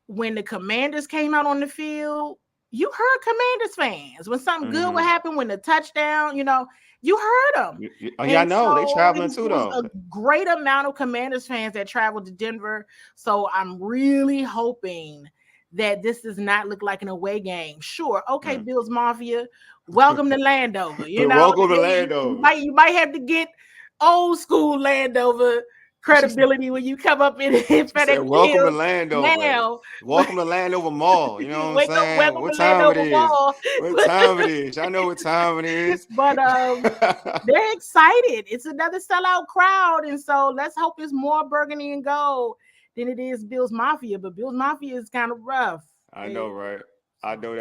Speaker 2: when the Commanders came out on the field, you heard Commanders fans when something good would happen, when the touchdown, you heard them.
Speaker 1: I know. They traveling too, though.
Speaker 2: A great amount of Commanders fans that traveled to Denver. So I'm really hoping that this does not look like an away game. Sure. Okay, Bills Mafia, welcome to Landover.
Speaker 1: Welcome to Landover.
Speaker 2: You might have to get old school Landover credibility when you come up in FedEx.
Speaker 1: Welcome to Landover. Now. Welcome to Landover Mall. You know what I'm saying? What time it is? What time it is? I know what time it is.
Speaker 2: But they're excited. It's another sellout crowd, and so let's hope it's more burgundy and gold than it is Bills Mafia. But Bills Mafia is kind of rough.
Speaker 1: I know, right? I know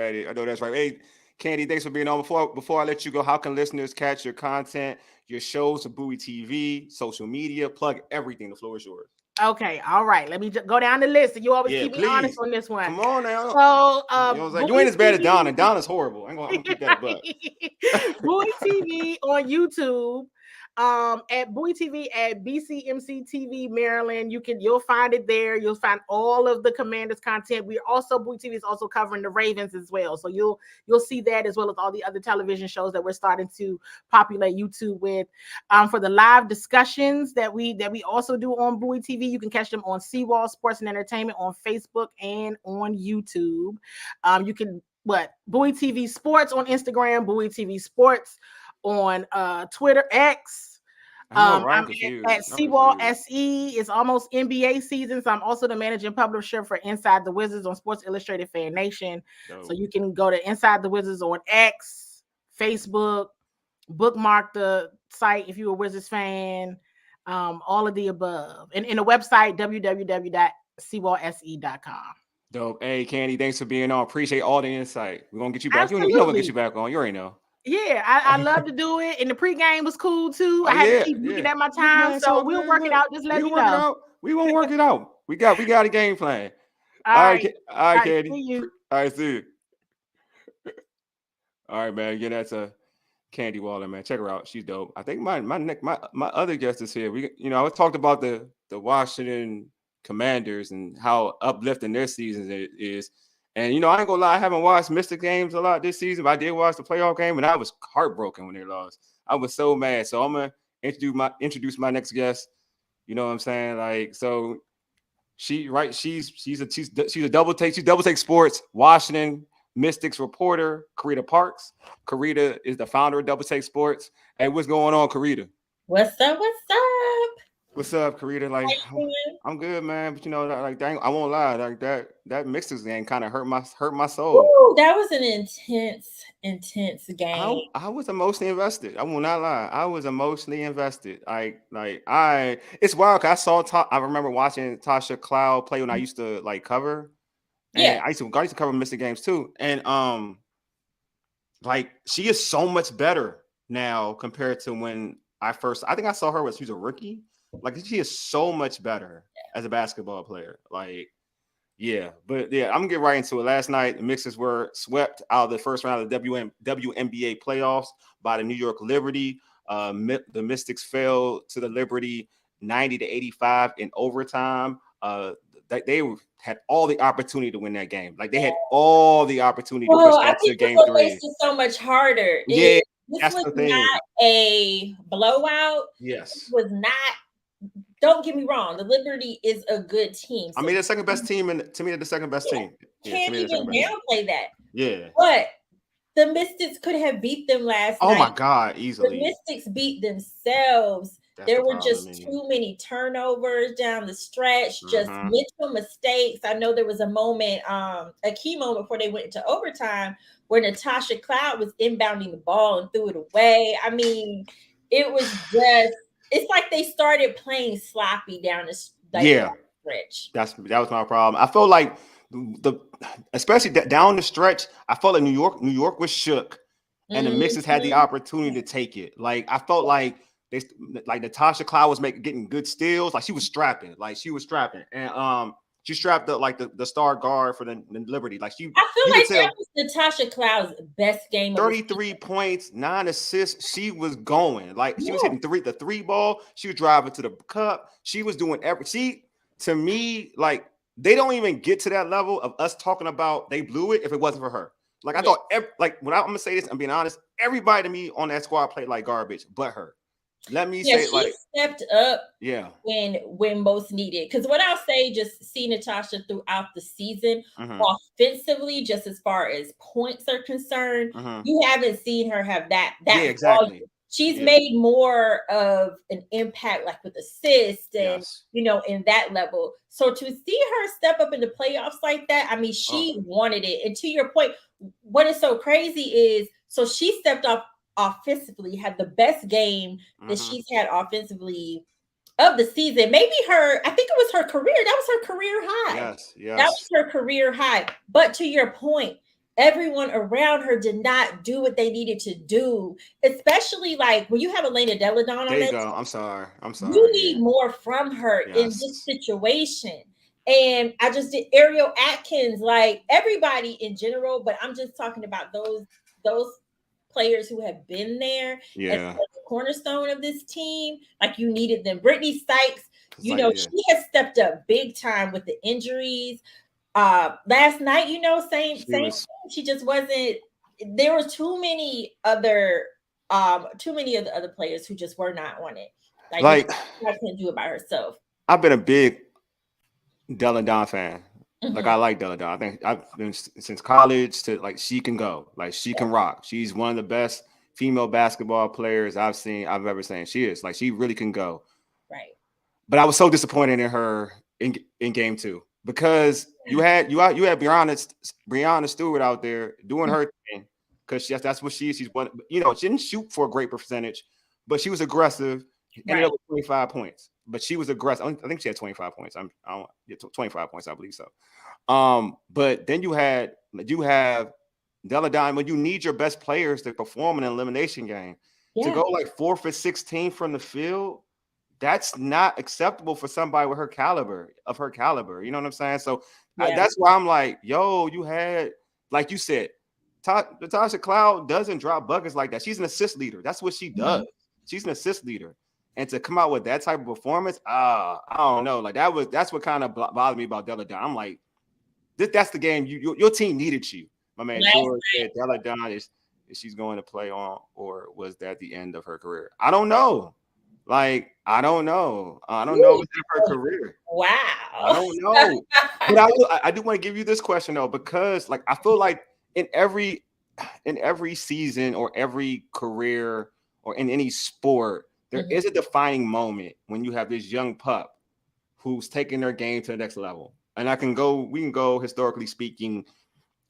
Speaker 1: that's right. Hey, Candi, thanks for being on. Before I let you go, how can listeners catch your content, your shows, Bowie TV, social media? Plug everything. The floor is yours.
Speaker 2: Okay, all right. Let me just go down the list. You always keep me honest on this one.
Speaker 1: Come on now.
Speaker 2: So,
Speaker 1: you ain't as bad as Donna. Donna's horrible. I'm gonna keep that butt.
Speaker 2: Bowie TV on YouTube. At Bowie TV at BCMC TV Maryland. You'll find it there. You'll find all of the Commanders content. Bowie TV is also covering the Ravens as well. So you'll see that as well as all the other television shows that we're starting to populate YouTube with. For the live discussions that we also do on Bowie TV, you can catch them on Seawall Sports and Entertainment on Facebook and on YouTube. You can Bowie TV Sports on Instagram, Bowie TV Sports on Twitter X.
Speaker 1: I know, right? I'm
Speaker 2: I'm
Speaker 1: confused.
Speaker 2: at Seawall SE. It's almost NBA season, so I'm also the managing publisher for Inside the Wizards on Sports Illustrated Fan Nation.
Speaker 1: Dope.
Speaker 2: So you can go to Inside the Wizards on X, Facebook, bookmark the site if you're a Wizards fan, all of the above. And the website, www.seawallse.com.
Speaker 1: Dope. Hey, Candi, thanks for being on. Appreciate all the insight. We're going to get you back.
Speaker 2: Absolutely.
Speaker 1: You know we'll get you back on. You already know.
Speaker 2: Yeah, I love to do it. And the pregame was cool too.
Speaker 1: Oh,
Speaker 2: I had to keep looking at my time.
Speaker 1: Man,
Speaker 2: so we'll work it out. Just let me know.
Speaker 1: We won't work it out. We got a game plan.
Speaker 2: All right,
Speaker 1: Candi.
Speaker 2: See you.
Speaker 1: All right, see you. All right, man. Again, that's Candi Waller, man. Check her out. She's dope. I think my other guest is here. I was talked about the Washington Commanders and how uplifting their season is. And I ain't gonna lie, I haven't watched Mystic games a lot this season, but I did watch the playoff game, and I was heartbroken when they lost. I was so mad. So I'm gonna introduce my next guest. You know what I'm saying? Like, so she's a double take. She's double take sports. Washington Mystics reporter, Carita Parks. Carita is the founder of Double Take Sports. Hey, what's going on, Carita?
Speaker 3: What's up?
Speaker 1: What's up, Carita? Like, I'm good, man. But like, dang, I won't lie. Like that Mystics game kind of hurt my soul.
Speaker 3: Ooh, that was an intense game.
Speaker 1: I was emotionally invested. I will not lie. I was emotionally invested. It's wild. Cause I remember watching Tasha Cloud play when I used to cover. And I used to cover Mystic games too. And she is so much better now compared to when I think I saw her when she was a rookie. Like, she is so much better as a basketball player. Like, yeah. But yeah, I'm gonna get right into it. Last night, the Mystics were swept out of the first round of the WNBA playoffs by the New York Liberty. The Mystics fell to the Liberty 90-85 in overtime. They had all the opportunity to win that game. Like, they had all the opportunity to push that to game 3.
Speaker 3: Makes it so much harder.
Speaker 1: Yeah,
Speaker 3: this was not a blowout.
Speaker 1: Yes,
Speaker 3: it was not. Don't get me wrong. The Liberty is a good team.
Speaker 1: So the second best team, and to me, they're the second best team.
Speaker 3: Can't even downplay that.
Speaker 1: Yeah,
Speaker 3: but the Mystics could have beat them last night.
Speaker 1: Oh my God, easily.
Speaker 3: The Mystics beat themselves. There were just too many turnovers down the stretch, just mental mistakes. I know there was a moment, a key moment before they went into overtime where Natasha Cloud was inbounding the ball and threw it away. I mean, it was just, it's like they started playing sloppy down the stretch. That
Speaker 1: was my problem. I felt like especially down the stretch, I felt like New York was shook, and the Mystics had the opportunity to take it. Like, I felt like Natasha Cloud was getting good steals. Like, she was strapping, and she strapped up the star guard for the Liberty. Like, I
Speaker 3: feel like that was Natasha Cloud's best game.
Speaker 1: 33 points, 9 assists. She was going. Like, she was hitting the three ball. She was driving to the cup. She was doing to me, like, they don't even get to that level of us talking about they blew it if it wasn't for her. Like, I thought, when I'm gonna say this, I'm being honest, everybody to me on that squad played like garbage, but her. Let me say,
Speaker 3: she stepped up when most needed. Because what I'll say, just see Natasha throughout the season, offensively, just as far as points are concerned, you haven't seen her have that
Speaker 1: exactly.
Speaker 3: Volume. She's made more of an impact, like with assists and in that level. So to see her step up in the playoffs like that, I mean, she wanted it. And to your point, what is so crazy is, so she stepped up offensively, had the best game that she's had offensively of the season. Maybe I think it was her career. That was her career high.
Speaker 1: Yes.
Speaker 3: That was her career high. But to your point, everyone around her did not do what they needed to do, especially like when you have Elena Deladon on
Speaker 1: there you go. I'm sorry.
Speaker 3: You need more from her in this situation. And I just did Ariel Atkins, like everybody in general, but I'm just talking about those players who have been there as the cornerstone of this team. Like, you needed them. Brittany Sykes, she has stepped up big time with the injuries. Last night, same thing. She just wasn't. There were too many of the other players who just were not on it. Like she couldn't do it by herself.
Speaker 1: I've been a big Deladon fan. Like, I like Deladon. I think I've been since college to, like, she can go. Like, she can rock. She's one of the best female basketball players I've ever seen. She is like, she really can go.
Speaker 3: Right.
Speaker 1: But I was so disappointed in her in game 2 because you had Breanna Stewart out there doing her thing because that's what she is. She's one. She didn't shoot for a great percentage, but she was aggressive. Ended up with 25 points, but she was aggressive. I think she had 25 points. 25 points, I believe so. But then you have Della Don when you need your best players to perform in an elimination game to go like 4 for 16 from the field. That's not acceptable for somebody with her caliber. You know what I'm saying? So that's why I'm like, yo, you had, like you said, Natasha Cloud doesn't drop buckets like that. She's an assist leader. That's what she does. She's an assist leader. And to come out with that type of performance, I don't know. Like that's what kind of bothered me about Della Don. I'm like, that's the game your team needed you. My man George said Della Don is she's going to play on, or was that the end of her career? I don't know. Like, I don't know. I don't know what's in her career.
Speaker 3: Wow.
Speaker 1: I don't know. But I do want to give you this question though, because like I feel like in every season or every career or in any sport, there is a defining moment when you have this young pup who's taking their game to the next level. And we can go historically speaking,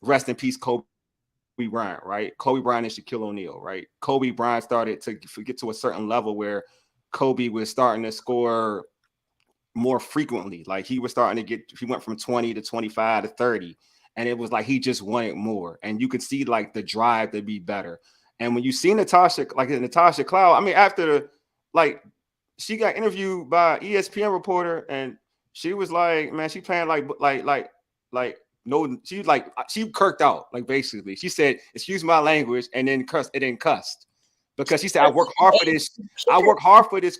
Speaker 1: rest in peace, Kobe Bryant, right? Kobe Bryant and Shaquille O'Neal, right? Kobe Bryant started to get to a certain level where Kobe was starting to score more frequently. Like he went from 20 to 25 to 30. And it was like he just wanted more. And you could see like the drive to be better. And when you see Natasha Cloud, I mean, after she got interviewed by ESPN reporter and she was like, man, she playing she kirked out, like basically. She said, excuse my language, and then cussed. Because she said, I work hard for this. I work hard for this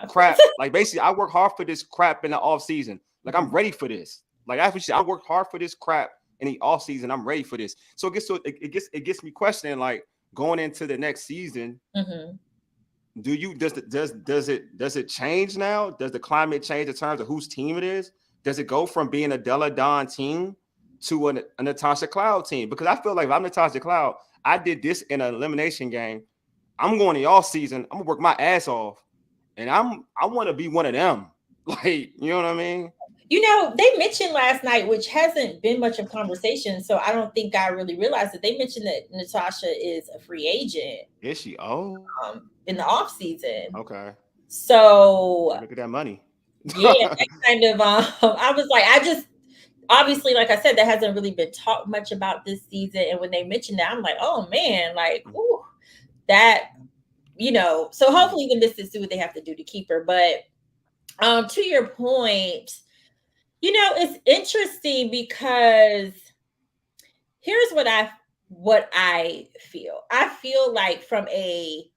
Speaker 1: crap. Like basically, I work hard for this crap in the off season. Like I'm ready for this. Like after she said, I worked hard for this crap in the off season. I'm ready for this. So it gets me questioning, like going into the next season. Does it change now? Does the climate change in terms of whose team it is? Does it go from being a Della Don team to a Natasha Cloud team? Because I feel like if I'm Natasha Cloud, I did this in an elimination game. I'm going the off season. I'm gonna work my ass off, and I want to be one of them. Like, you know what I mean?
Speaker 3: They mentioned last night, which hasn't been much of conversation, so I don't think I really realized it. They mentioned that Natasha is a free agent.
Speaker 1: Is she? Oh,
Speaker 3: in the off season.
Speaker 1: Okay.
Speaker 3: So
Speaker 1: look at that money.
Speaker 3: Yeah, that kind of. I was like, obviously, like I said, there hasn't really been talked much about this season, and when they mentioned that, I'm like, oh man, like, ooh. That, so hopefully the Mystics do what they have to do to keep her. But to your point, it's interesting because here's what I feel. I feel like from a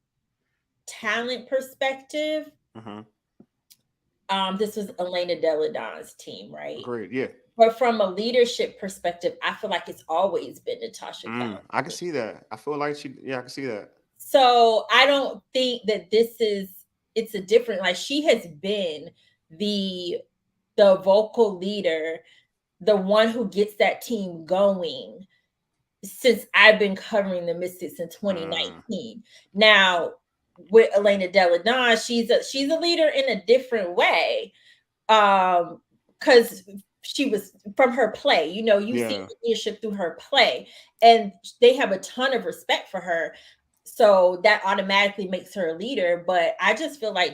Speaker 3: talent perspective, this was Elena Della Don's team, right?
Speaker 1: Great, yeah.
Speaker 3: But from a leadership perspective, I feel like it's always been Natasha Cloud.
Speaker 1: I can see that. I feel like I can see that.
Speaker 3: So I don't think that it's a different, like she has been the vocal leader, the one who gets that team going since I've been covering the Mystics in 2019. Now with Elena Della Don, she's a leader in a different way. Because she was from her play, see the leadership through her play, and they have a ton of respect for her. So that automatically makes her a leader. But I just feel like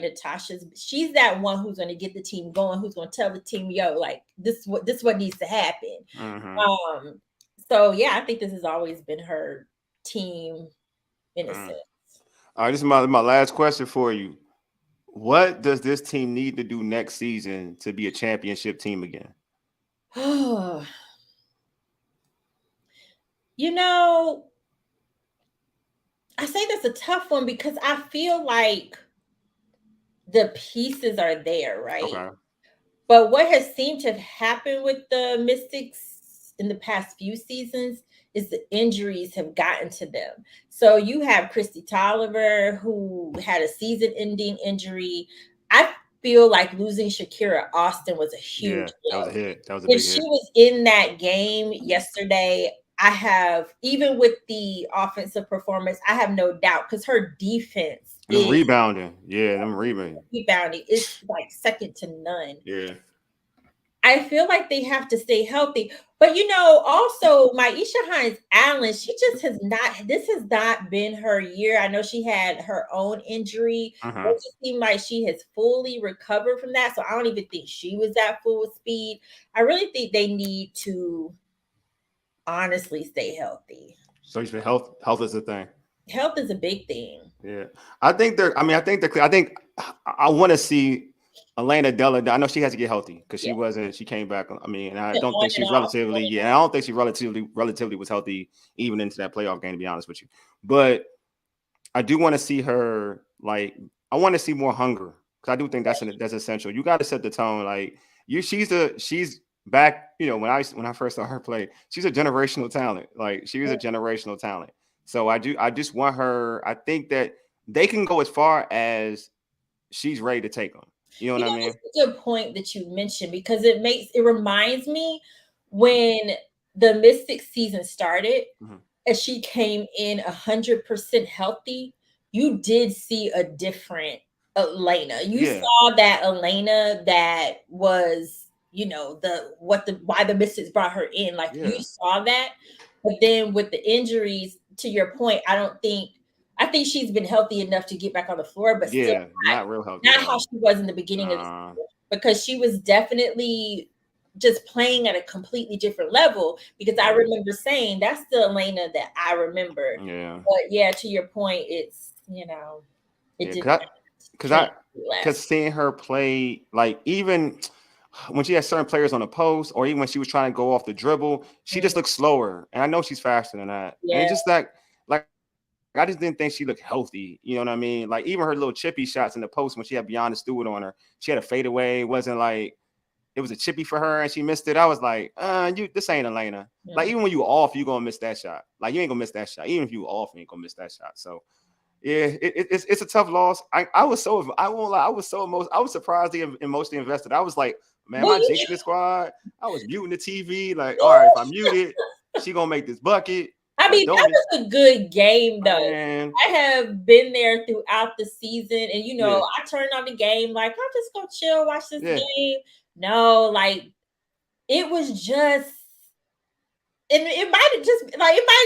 Speaker 3: she's that one who's going to get the team going, who's going to tell the team, yo, like this what needs to happen. So yeah, I think this has always been her team in a sense.
Speaker 1: All right, this is my last question for you. What does this team need to do next season to be a championship team again?
Speaker 3: I say that's a tough one because I feel like the pieces are there, right?
Speaker 1: Okay.
Speaker 3: But what has seemed to have happened with the Mystics in the past few seasons is the injuries have gotten to them. So you have Christy Tolliver, who had a season-ending injury. I feel like losing Shakira Austin was a huge blow.
Speaker 1: That was a hit. That was a
Speaker 3: when
Speaker 1: big
Speaker 3: she
Speaker 1: hit.
Speaker 3: was in that game yesterday, I have, even with the offensive performance, I have no doubt because her defense
Speaker 1: is rebounding. Yeah, them rebounding
Speaker 3: is like second to none.
Speaker 1: Yeah.
Speaker 3: I feel like they have to stay healthy. But, also Myisha Hines-Allen, this has not been her year. I know she had her own injury. It just seemed like she has fully recovered from that. So I don't even think she was at full speed. I really think they need to honestly stay healthy.
Speaker 1: So you said health is a thing.
Speaker 3: Health is a big thing.
Speaker 1: Yeah. I think I want to see Elena Della. I know she has to get healthy because she came back. I mean, and I don't think she's relatively, I don't think she relatively was healthy even into that playoff game, to be honest with you. But I do want to see her, like, I want to see more hunger because I do think that's essential. You got to set the tone. Like, she's back, when I first saw her play, she's a generational talent. Like, she was a generational talent. So I just want her. I think that they can go as far as she's ready to take them. You know what I mean?
Speaker 3: That's a good point that you mentioned because it reminds me when the Mystics season started and she came in 100% healthy. You did see a different Elena. You saw that Elena that was, why the Mystics brought her in. Like you saw that, but then with the injuries, to your point, I think she's been healthy enough to get back on the floor, but still
Speaker 1: not real healthy.
Speaker 3: Not how she was in the beginning of the season, because she was definitely just playing at a completely different level. Because I remember saying that's the Elena that I remember.
Speaker 1: Yeah.
Speaker 3: But to your point, it's
Speaker 1: because seeing her play, like even when she had certain players on the post, or even when she was trying to go off the dribble, she just looked slower. And I know she's faster than that. Yeah. And it's just like I just didn't think she looked healthy. You know what I mean? Like even her little chippy shots in the post when she had Beyonce Stewart on her, she had a fadeaway. It wasn't like it was a chippy for her and she missed it. I was like, this ain't Elena. Yeah. Like even when you off, you gonna miss that shot. Like you ain't gonna miss that shot. Even if you off, you ain't gonna miss that shot. So yeah, it's a tough loss. I was surprised and emotionally invested. I was like, man, am I jinxing this squad? I was muting the TV. Like, all right, if I mute it, she gonna make this bucket.
Speaker 3: I mean, that was a good game, though. Man. I have been there throughout the season, and I turned on the game like I'm just gonna chill, watch this game. No, like it was just, and it might have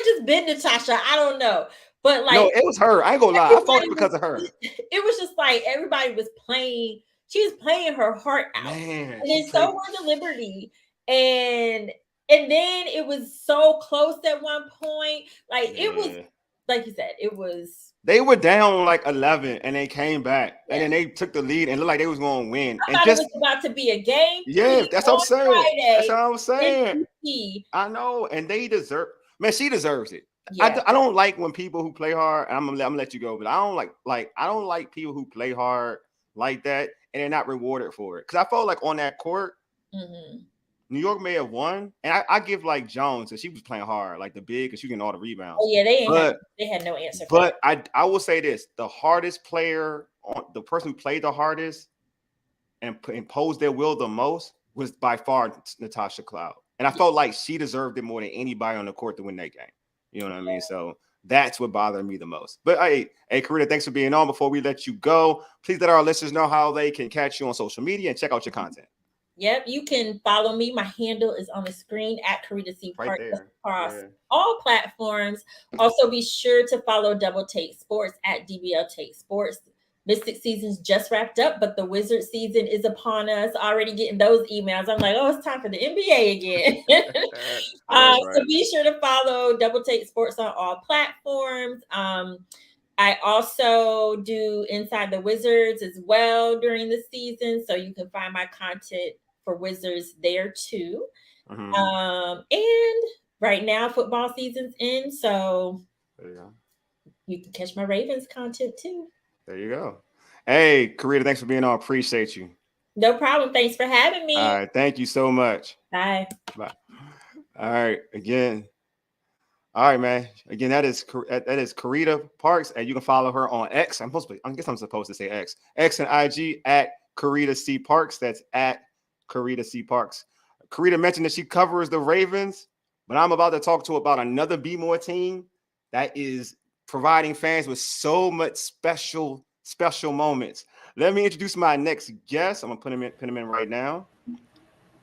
Speaker 3: just been Natasha. I don't know, but like
Speaker 1: no, it was her. I ain't gonna lie, I thought it because of her.
Speaker 3: It was just like everybody was playing. She was playing her heart out,
Speaker 1: man,
Speaker 3: and then so were the Liberty, and then it was so close at one point. Like it was, like you said, it was.
Speaker 1: They were down like 11, and they came back, and then they took the lead, and looked like they was going to win.
Speaker 3: I thought it was about to be a game.
Speaker 1: Yeah, that's what I'm saying. That's what I'm saying. I know, and they deserve. Man, she deserves it. Yeah. I don't like when people who play hard. I'm gonna let you go, but I don't like people who play hard like that, and they're not rewarded for it. Because I felt like on that court. Mm-hmm. New York may have won, and I give like Jones, and she was playing hard, like the big, because she getting all the rebounds.
Speaker 3: Oh yeah, they had no answer.
Speaker 1: But I will say this: the hardest player, the person who played the hardest and imposed their will the most, was by far Natasha Cloud, and I felt like she deserved it more than anybody on the court to win that game. You know what I mean? So that's what bothered me the most. But hey, Carita, thanks for being on. Before we let you go, please let our listeners know how they can catch you on social media and check out your content.
Speaker 3: Yep, you can follow me. My handle is on the screen at Carita Parks across all platforms. Also, be sure to follow Double Take Sports at DBL Take Sports. Mystic season's just wrapped up, but the Wizard season is upon us. Already getting those emails. I'm like, oh, it's time for the NBA again. So be sure to follow Double Take Sports on all platforms. I also do Inside the Wizards as well during the season, so you can find my content for Wizards there too. Mm-hmm. And right now football season's in, so there you go. You can catch my Ravens content too.
Speaker 1: There you go. Hey, Carita, thanks for being on. Appreciate you.
Speaker 3: No problem. Thanks for having me.
Speaker 1: All right. Thank you so much.
Speaker 3: Bye.
Speaker 1: Bye. All right. Again. All right, man. Again, that is Carita Parks, and you can follow her on X. I guess I'm supposed to say X. X and IG at Carita C Parks. That's at Carita C Parks. Carita mentioned that she covers the Ravens. but I'm about to talk about another Be More team that is providing fans with so much special moments. Let me introduce my next guest. I'm gonna put him in right now.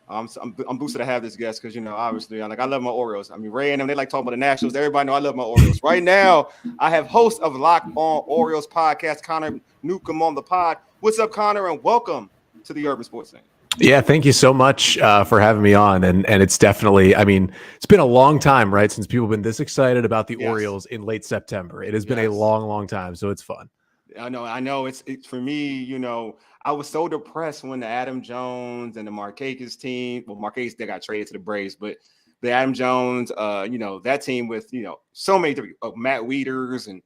Speaker 1: I'm boosted to have this guest because, obviously, I love my Orioles. I mean, Ray and them, they like talking about the Nationals. Everybody know I love my Orioles. Right now, I have host of Locked On Orioles podcast, Connor Newcomb, on the pod. What's up, Connor, and welcome to the Urban Sports Scene.
Speaker 4: Yeah, thank you so much for having me on. And it's definitely, it's been a long time, right, since people have been this excited about the Orioles in late September. It has been a long time, so it's fun.
Speaker 1: I know. It's for me, I was so depressed when the Adam Jones and the Markakis team, Markakis, they got traded to the Braves, but the Adam Jones, that team with, so many different, Matt Wieters and,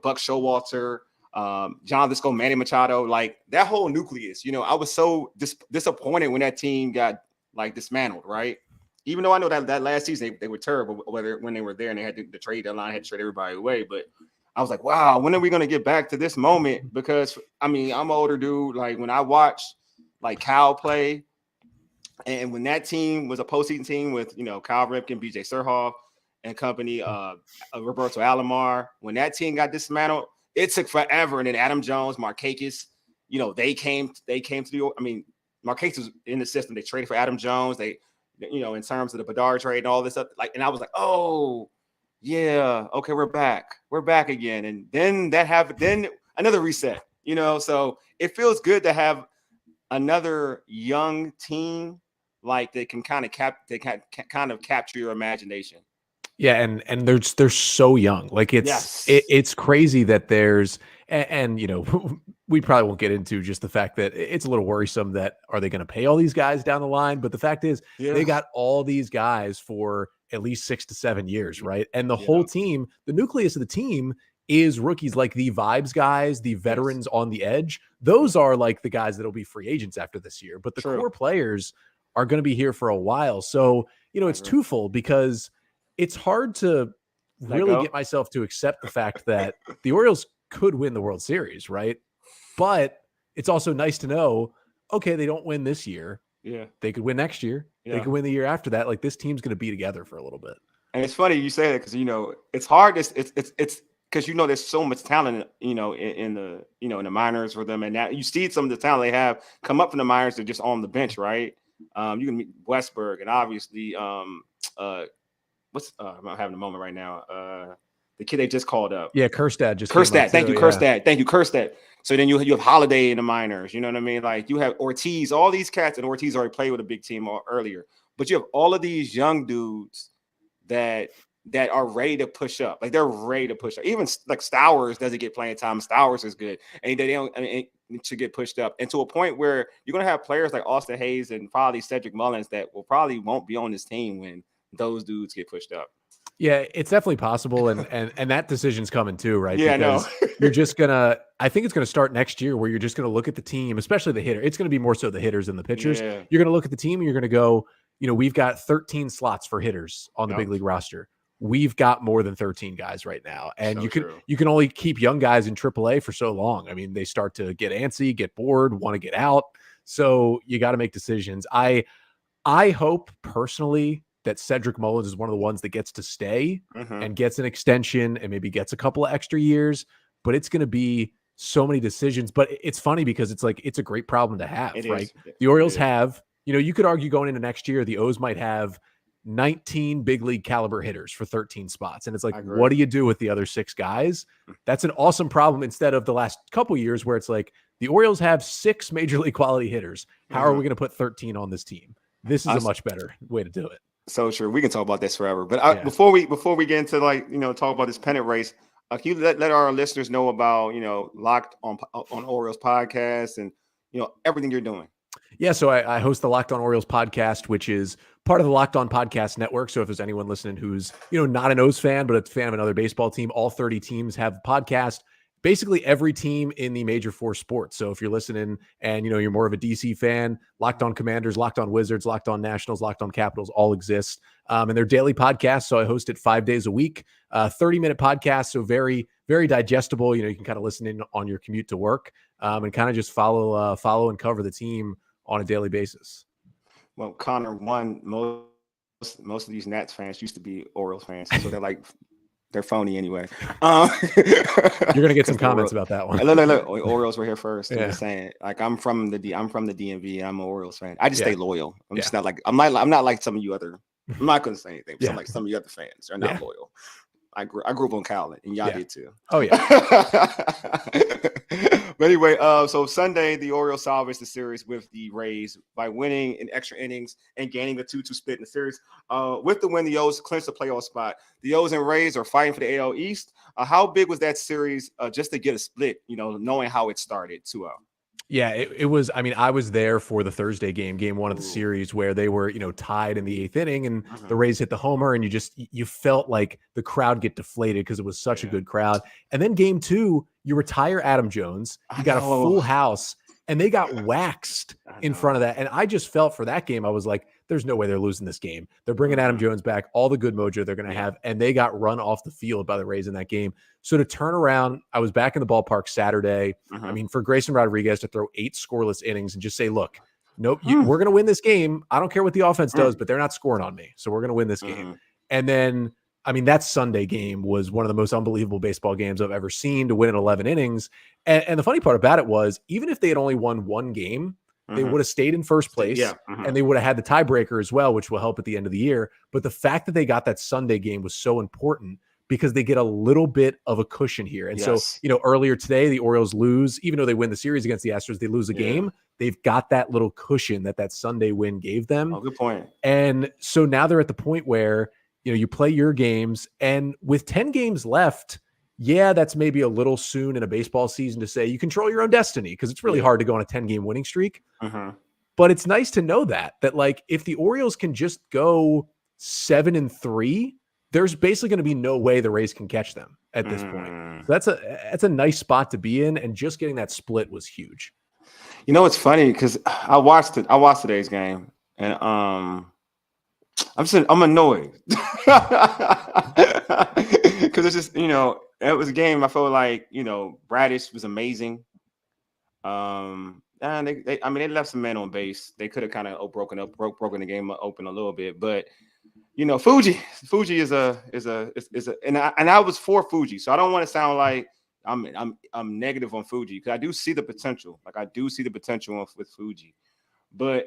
Speaker 1: Buck Showalter, John Visco, Manny Machado, like that whole nucleus, I was so disappointed when that team got dismantled, right? Even though I know that last season they were terrible, when they were there and they had the trade deadline, had to trade everybody away, but I was like, wow, when are we going to get back to this moment? Because, I'm an older dude. Like, when I watched, Cal play, and when that team was a postseason team with, Kyle Ripken, B.J. Surhoff and company, Roberto Alomar, when that team got dismantled, it took forever. And then Adam Jones, Markakis, they came to the – Markakis was in the system. They traded for Adam Jones. They, in terms of the Bedard trade and all this stuff. And I was like, oh – yeah, okay, we're back again. And then then another reset, so it feels good to have another young team that can kind of capture your imagination.
Speaker 4: Yeah, and they're so young. It's crazy that there's and we probably won't get into just the fact that it's a little worrisome that are they going to pay all these guys down the line, but the fact is they got all these guys for at least 6 to 7 years, right? And the whole team, the nucleus of the team is rookies, like the vibes guys, the veterans on the edge. Those are the guys that'll be free agents after this year, but the core players are going to be here for a while. So, it's twofold, because it's hard to really get myself to accept the fact that the Orioles could win the World Series, right? But it's also nice to know, okay, they don't win this year. Yeah, they could win next year. Yeah. They could win the year after that. This team's going to be together for a little bit.
Speaker 1: And it's funny you say that, because it's hard. It's because there's so much talent in the in the minors for them, and now you see some of the talent they have come up from the minors. They're just on the bench, right? You can meet Westberg, and obviously I'm not having a moment right now. The kid they just called up.
Speaker 4: Yeah, Kerstad.
Speaker 1: Thank you, Kerstad. Thank you, Kerstad. So then you have Holiday in the minors. You know what I mean? You have Ortiz, all these cats, and Ortiz already played with a big team earlier. But you have all of these young dudes that are ready to push up. They're ready to push up. Even Stowers doesn't get playing time. Stowers is good, and they don't. To get pushed up, and to a point where you're going to have players like Austin Hayes and probably Cedric Mullins that probably won't be on this team when those dudes get pushed up.
Speaker 4: Yeah, it's definitely possible, and that decision's coming too, right?
Speaker 1: Yeah, because
Speaker 4: you're just gonna. I think it's gonna start next year, where you're just gonna look at the team, especially the hitter. It's gonna be more so the hitters than the pitchers. Yeah. You're gonna look at the team, and you're gonna go, we've got 13 slots for hitters on the big league roster. We've got more than 13 guys right now, and you can only keep young guys in AAA for so long. They start to get antsy, get bored, want to get out. So you got to make decisions. I hope personally that Cedric Mullins is one of the ones that gets to stay and gets an extension and maybe gets a couple of extra years, but it's going to be so many decisions. But it's funny because it's a great problem to have, right? The Orioles have, you could argue going into next year, the O's might have 19 big league caliber hitters for 13 spots. And it's what do you do with the other 6 guys? That's an awesome problem, instead of the last couple years where it's the Orioles have 6 major league quality hitters. How are we going to put 13 on this team? This is a much better way to do it.
Speaker 1: So true. We can talk about this forever. But before we get into talk about this pennant race, can you let our listeners know about Locked on Orioles podcast and everything you're doing?
Speaker 4: Yeah, so I host the Locked On Orioles podcast, which is part of the Locked On Podcast Network. So if there's anyone listening who's not an O's fan, but a fan of another baseball team, all 30 teams have a podcast. Basically every team in the major 4 sports. So if you're listening and you're more of a DC fan, Locked On Commanders, Locked On Wizards, Locked On Nationals, Locked On Capitals all exist. And they're daily podcasts. So I host it 5 days a week, 30-minute podcast. So very, very digestible. You can kind of listen in on your commute to work and kind of just follow and cover the team on a daily basis.
Speaker 1: Well, Connor, most Most of these Nats fans used to be Orioles fans, so they're phony anyway.
Speaker 4: You're gonna get some comments about that one.
Speaker 1: Look, Orioles were here first. I'm just saying, like I'm from the DMV. I'm an Orioles fan. I just stay loyal. I'm just not like I'm not like some of you other. I'm not gonna say anything. But like some of you other fans are not loyal. I grew up on Cowlin, and y'all did too.
Speaker 4: Oh yeah.
Speaker 1: But anyway, so Sunday the Orioles salvaged the series with the Rays by winning in extra innings and gaining the 2-2 split in the series. With the win, the O's clinched the playoff spot. The O's and Rays are fighting for the AL East. How big was that series just to get a split? Knowing how it started 2-0.
Speaker 4: Yeah, it was. I mean, I was there for the Thursday game one of the series where they were, tied in the 8th inning, and the Rays hit the homer, and you felt like the crowd get deflated because it was such a good crowd. And then game 2, you retire Adam Jones, you got a full house, and they got waxed in front of that. And I just felt for that game, I was like, there's no way they're losing this game. They're bringing Adam Jones back, all the good mojo they're going to have, and they got run off the field by the Rays in that game. So to turn around, I was back in the ballpark Saturday. I mean, for Grayson Rodriguez to throw 8 scoreless innings and just say, look, nope, we're going to win this game. I don't care what the offense does, but they're not scoring on me. So we're going to win this game. And then, I mean, that Sunday game was one of the most unbelievable baseball games I've ever seen to win in 11 innings. And the funny part about it was, even if they had only won one game, they would have stayed in first place, and they would have had the tiebreaker as well, which will help at the end of the year. But the fact that they got that Sunday game was so important because they get a little bit of a cushion here. And so, earlier today, the Orioles lose. Even though they win the series against the Astros, they lose a game. They've got that little cushion that Sunday win gave them.
Speaker 1: Oh, good point.
Speaker 4: And so now they're at the point where, you play your games, and with 10 games left, that's maybe a little soon in a baseball season to say you control your own destiny, because it's really hard to go on a 10-game winning streak. But it's nice to know that like, if the Orioles can just go 7-3, there's basically going to be no way the Rays can catch them at this point. So that's a nice spot to be in, and just getting that split was huge.
Speaker 1: It's funny because I watched today's game, and I'm annoyed because it's just it was a game. I felt like Bradish was amazing. And they left some men on base. They could have kind of broken the game open a little bit, but Fuji is a and I was for Fuji, so I don't want to sound like I'm negative on Fuji, because I do see the potential. Like, I do see the potential with Fuji, but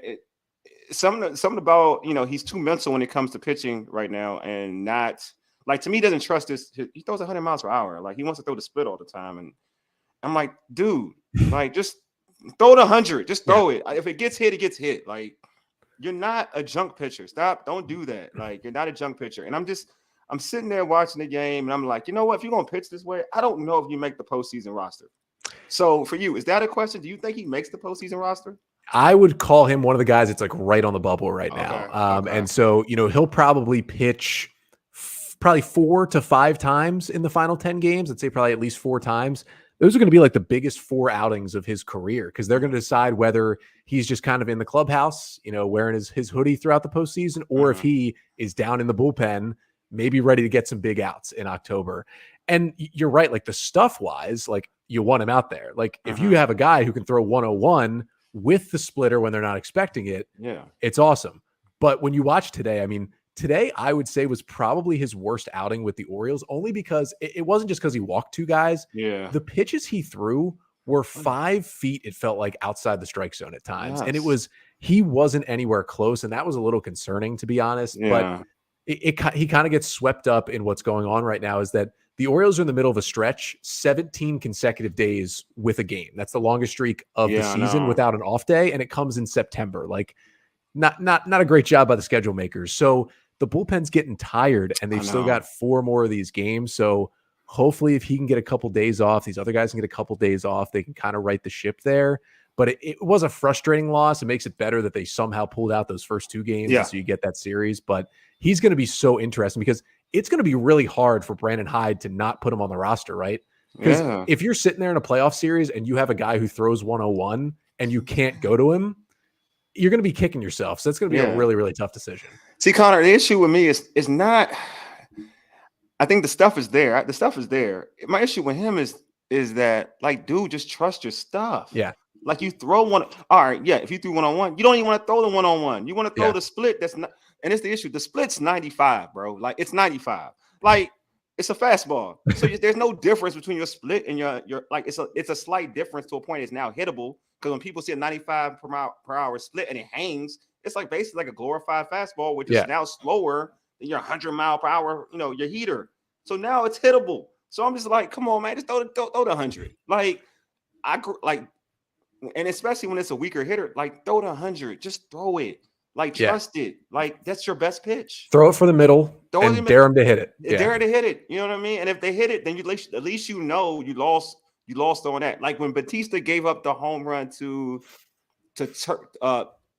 Speaker 1: something about he's too mental when it comes to pitching right now, and not like, to me, doesn't trust this. He throws 100 miles per hour. Like, he wants to throw the split all the time, and I'm like, dude, like, just throw the 100. Just throw it. If it gets hit, it gets hit. Like, you're not a junk pitcher. Stop. Don't do that. Like, you're not a junk pitcher. And I'm sitting there watching the game, and I'm like, you know what? If you're gonna pitch this way, I don't know if you make the postseason roster. So for you, is that a question? Do you think he makes the postseason roster?
Speaker 4: I would call him one of the guys that's like right on the bubble right now. And so, he'll probably pitch probably 4 to 5 times in the final 10 games. I'd say probably at least 4 times. Those are going to be like the biggest 4 outings of his career, because they're going to decide whether he's just kind of in the clubhouse, wearing his hoodie throughout the postseason, or if he is down in the bullpen, maybe ready to get some big outs in October. And you're right. Like, the stuff wise, like, you want him out there. Like, if you have a guy who can throw 101 with the splitter when they're not expecting it, it's awesome. But when you watch today, I mean, today I would say was probably his worst outing with the Orioles, only because it wasn't just because he walked 2 guys. The pitches he threw were 5 feet, it felt like, outside the strike zone at times. And he wasn't anywhere close. And that was a little concerning, to be honest. But he kind of gets swept up in what's going on right now, is that the Orioles are in the middle of a stretch, 17 consecutive days with a game. That's the longest streak of the season without an off day. And it comes in September. Like, not a great job by the schedule makers. So the bullpen's getting tired, and they've still got 4 more of these games. So hopefully, if he can get a couple days off, these other guys can get a couple days off, they can kind of right the ship there. But it was a frustrating loss. It makes it better that they somehow pulled out those first 2 games. So you get that series. But he's going to be so interesting, because it's going to be really hard for Brandon Hyde to not put him on the roster, right? Because if you're sitting there in a playoff series and you have a guy who throws 101 and you can't go to him, you're going to be kicking yourself. So it's going to be a really, really tough decision.
Speaker 1: See, Connor, the issue with me is not, I think the stuff is there. The stuff is there. My issue with him is that, like, dude, just trust your stuff.
Speaker 4: Yeah.
Speaker 1: Like, you throw one. All right. Yeah. If you threw 1-on-1, you don't even want to throw the 1-on-1. You want to throw the split. and it's the issue. The split's 95, bro. Like it's 95. Like it's a fastball. So there's no difference between your split and your like it's a slight difference to a point. It's now hittable because when people see a 95 per hour split and it hangs, it's like basically like a glorified fastball, which is now slower than your 100 mile per hour, your heater. So now it's hittable. So I'm just like, come on, man, just throw the 100. Like and especially when it's a weaker hitter, like throw the 100, just throw it. Like trust it. Like that's your best pitch.
Speaker 4: Throw it for the middle and dare them to hit it.
Speaker 1: Dare to hit it. You know what I mean? And if they hit it, then at least you know you lost on that. Like when Batista gave up the home run to the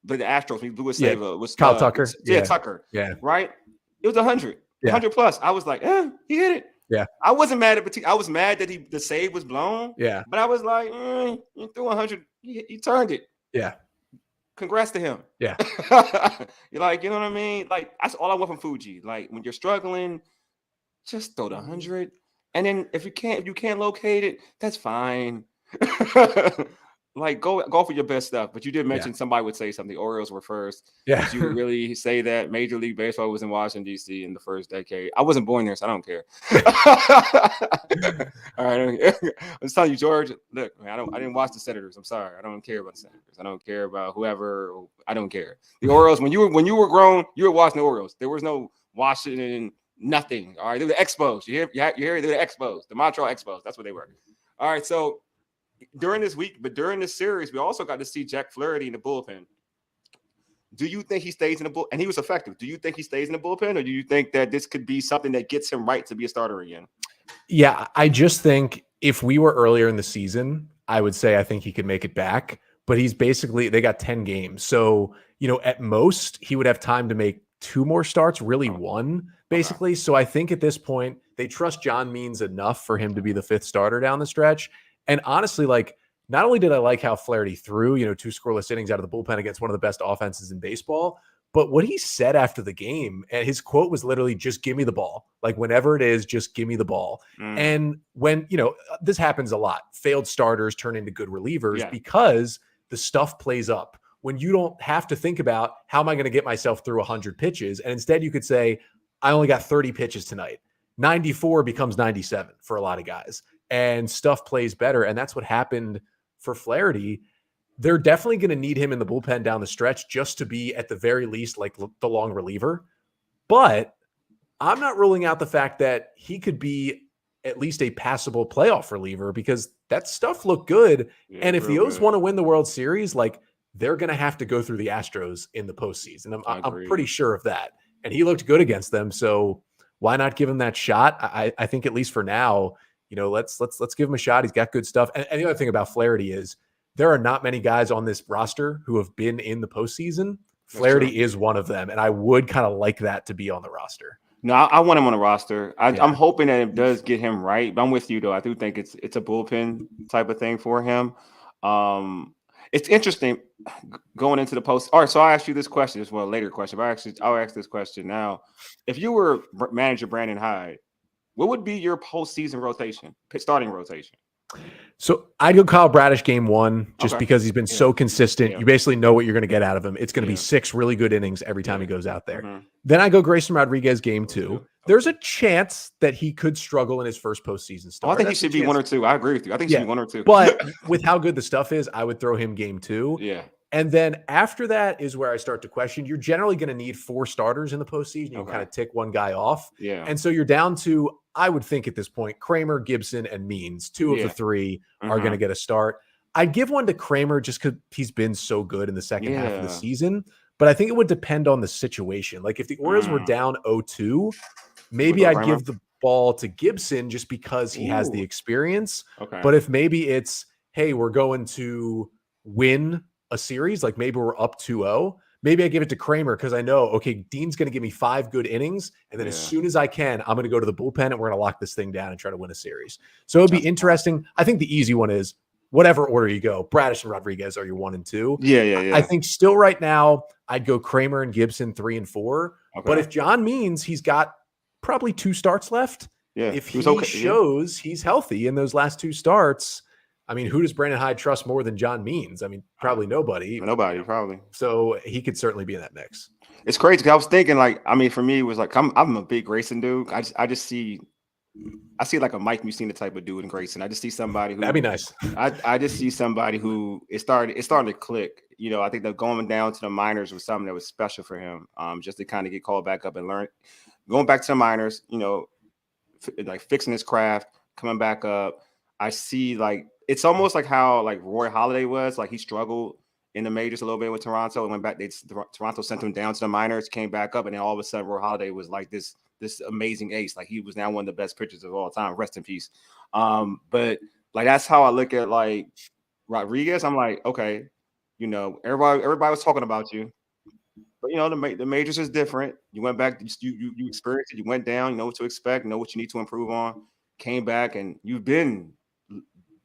Speaker 1: Astros, he blew a save. Was
Speaker 4: Kyle Tucker.
Speaker 1: Tucker.
Speaker 4: Yeah.
Speaker 1: Right? It was 100. 100 plus. I was like, he hit it.
Speaker 4: Yeah.
Speaker 1: I wasn't mad at Batista. I was mad that the save was blown.
Speaker 4: Yeah.
Speaker 1: But I was like, you threw 100. He turned it.
Speaker 4: Yeah.
Speaker 1: Congrats to him.
Speaker 4: Yeah.
Speaker 1: You're like, you know what I mean? Like, that's all I want from Fuji. Like, when you're struggling, just throw the 100. And then if you can't locate it, that's fine. Like, go for your best stuff. But you did mention somebody would say something. The Orioles were first.
Speaker 4: Yeah.
Speaker 1: Did you really say that Major League Baseball was in Washington, D.C. in the first decade? I wasn't born there, so I don't care. All right. I'm just telling you, George, look, man, I didn't watch the Senators. I'm sorry. I don't care about the Senators. I don't care about whoever. I don't care. The Orioles, when you were grown, you were watching the Orioles. There was no Washington, nothing. All right. They were the Expos. You hear? They were the Expos, the Montreal Expos. That's what they were. All right. So, during this series, we also got to see Jack Flaherty in the bullpen. Do you think he stays in the bullpen? And he was effective. Do you think he stays in the bullpen, or do you think that this could be something that gets him right to be a starter again?
Speaker 4: Yeah, I just think if we were earlier in the season, I would say I think he could make it back. But they got 10 games. So, at most, he would have time to make 2 more starts, really 1, basically. Okay. So I think at this point, they trust John Means enough for him to be the 5th starter down the stretch. And honestly, like, not only did I like how Flaherty threw, 2 scoreless innings out of the bullpen against one of the best offenses in baseball, but what he said after the game, and his quote was literally, just give me the ball. Like, whenever it is, just give me the ball. And when, this happens a lot, failed starters turn into good relievers because the stuff plays up. When you don't have to think about, how am I going to get myself through 100 pitches? And instead you could say, I only got 30 pitches tonight. 94 becomes 97 for a lot of guys. And stuff plays better. And that's what happened for Flaherty. They're definitely going to need him in the bullpen down the stretch just to be, at the very least, like the long reliever. But I'm not ruling out the fact that he could be at least a passable playoff reliever, because that stuff looked good. Yeah, and if the O's want to win the World Series, like, they're going to have to go through the Astros in the postseason. I'm pretty sure of that. And he looked good against them. So why not give him that shot? I think, at least for now, let's give him a shot. He's got good stuff. And the other thing about Flaherty is there are not many guys on this roster who have been in the postseason. Flaherty is one of them. And I would kind of like that to be on the roster.
Speaker 1: No, I want him on the roster. I'm hoping that it does get him right. But I'm with you, though. I do think it's a bullpen type of thing for him. It's interesting going into the post. All right, so I'll ask you this question. It's a later question, but I'll ask this question now. If you were manager Brandon Hyde, what would be your postseason rotation, starting rotation?
Speaker 4: So I'd go Kyle Bradish game 1, just because he's been so consistent. You basically know what you're going to get out of him. It's going to be 6 really good innings every time he goes out there. Then I go Grayson Rodriguez game 2. There's a chance that he could struggle in his first postseason start.
Speaker 1: I think he should be 1 or 2. I agree with you. I think he should be 1 or 2.
Speaker 4: But with how good the stuff is, I would throw him game 2.
Speaker 1: Yeah.
Speaker 4: And then after that is where I start to question. You're generally going to need 4 starters in the postseason. You kind of tick one guy off.
Speaker 1: Yeah.
Speaker 4: And so you're down to, I would think at this point, Kramer, Gibson, and Means. 2 of the 3 are going to get a start. I'd give one to Kramer just because he's been so good in the second half of the season. But I think it would depend on the situation. Like, if the Orioles were down 0-2, maybe I'd give the ball to Gibson just because he has the experience. But if maybe it's, hey, we're going to win a series, like maybe we're up 2-0, maybe I give it to Kramer because I know, okay, Dean's going to give me 5 good innings, and then as soon as I can, I'm going to go to the bullpen and we're going to lock this thing down and try to win a series. So it'd be interesting. I think the easy one is whatever order you go. Bradish and Rodriguez are your 1 and 2.
Speaker 1: Yeah.
Speaker 4: I think still right now I'd go Kramer and Gibson 3 and 4. But if John Means, he's got probably 2 starts left. If he shows he's healthy in those last 2 starts, I mean, who does Brandon Hyde trust more than John Means? I mean, probably nobody.
Speaker 1: Nobody, probably.
Speaker 4: So he could certainly be in that mix.
Speaker 1: It's crazy because I was thinking, like, I mean, for me, it was like I'm a big Grayson dude. I just see like a Mike Mussina type of dude in Grayson. I just see somebody who
Speaker 4: that'd be nice.
Speaker 1: I just see somebody who it's starting to click. You know, I think that going down to the minors was something that was special for him. Just to kind of get called back up and learn. Going back to the minors, you know, like fixing his craft, coming back up. I see like it's almost like how like Roy Halladay was. Like he struggled in the majors a little bit with Toronto and went back. Toronto sent him down to the minors, came back up, and then all of a sudden Roy Halladay was like this amazing ace. Like he was now one of the best pitchers of all time. Rest in peace. But like that's how I look at like Rodriguez. I'm like, okay, you know, everybody was talking about you. But you know, the majors is different. You went back, you experienced it, you went down, you know what to expect, know what you need to improve on, came back, and you've been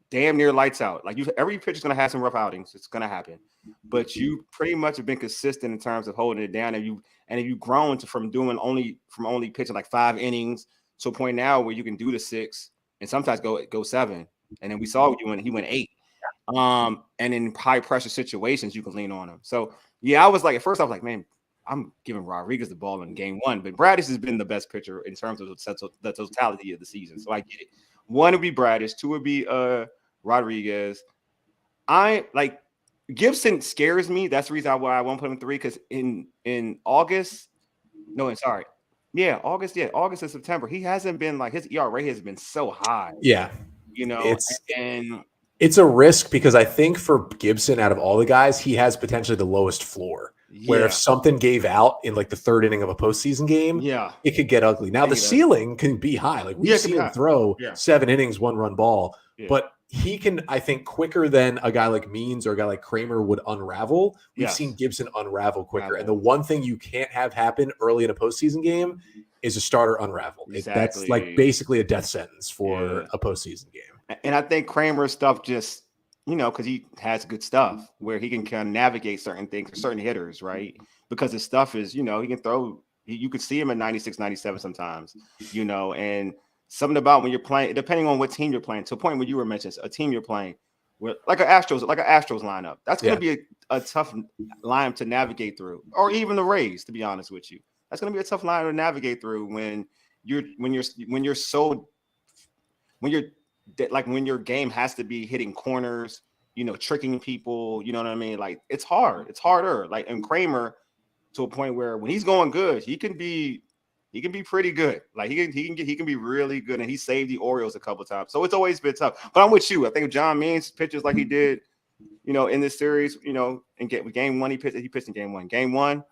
Speaker 1: damn near lights out. Like every pitcher's gonna have some rough outings. It's gonna happen. But you pretty much have been consistent in terms of holding it down, and you've grown from only pitching like 5 innings to a point now where you can do the 6 and sometimes go 7. And then we saw you when he went 8. And in high pressure situations, you can lean on him. So yeah, I was like, at first I was like, man, I'm giving Rodriguez the ball in game 1, but Bradish has been the best pitcher in terms of the totality of the season. So I get it. 1 would be Bradish, 2 would be Rodriguez. I like Gibson scares me. That's the reason why I won't put him 3, because in August and September, he hasn't been like his ERA has been so high.
Speaker 4: Yeah.
Speaker 1: You know,
Speaker 4: it's a risk because I think for Gibson, out of all the guys, he has potentially the lowest floor. Yeah. Where if something gave out in like the 3rd inning of a postseason game, it could get ugly. Now the ceiling can be high. Like we've seen him throw 7 innings, 1-run ball, but he can, I think, quicker than a guy like Means or a guy like Kramer would unravel. We've seen Gibson unravel quicker. And the one thing you can't have happen early in a postseason game is a starter unravel.
Speaker 1: Exactly.
Speaker 4: That's like basically a death sentence for a postseason game.
Speaker 1: And I think Kramer's stuff just, you know, because he has good stuff where he can kind of navigate certain things for certain hitters, right? Because his stuff is, you know, he can throw, you could see him at 96, 97 sometimes, you know, and something about when you're playing, depending on what team you're playing, to a point where you were mentioning, a team you're playing with, like an Astros lineup, that's going to be a tough line to navigate through, or even the Rays, to be honest with you. That's going to be a tough line to navigate through when your game has to be hitting corners, you know, tricking people, you know what I mean? Like it's hard. It's harder. Like, and Kramer, to a point where when he's going good, he can be pretty good. Like he can be really good, and he saved the Orioles a couple of times. So it's always been tough. But I'm with you. I think if John Means pitches like he did, you know, in this series, you know, and game 1, he pitched in game 1. Game 1,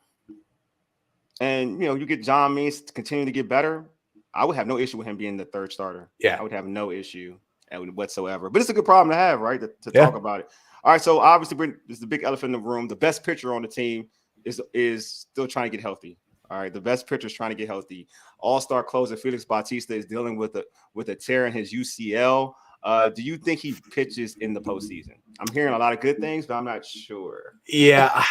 Speaker 1: and you know, you get John Means to continue to get better. I would have no issue with him being the 3rd starter. Yeah, I would have no issue whatsoever. But it's a good problem to have, right? To talk about it. All right, so obviously, this is the big elephant in the room. The best pitcher on the team is still trying to get healthy. All right, the best pitcher is trying to get healthy. All-star closer Felix Bautista is dealing with a tear in his UCL. Do you think he pitches in the postseason? I'm hearing a lot of good things, but I'm not sure.
Speaker 4: Yeah,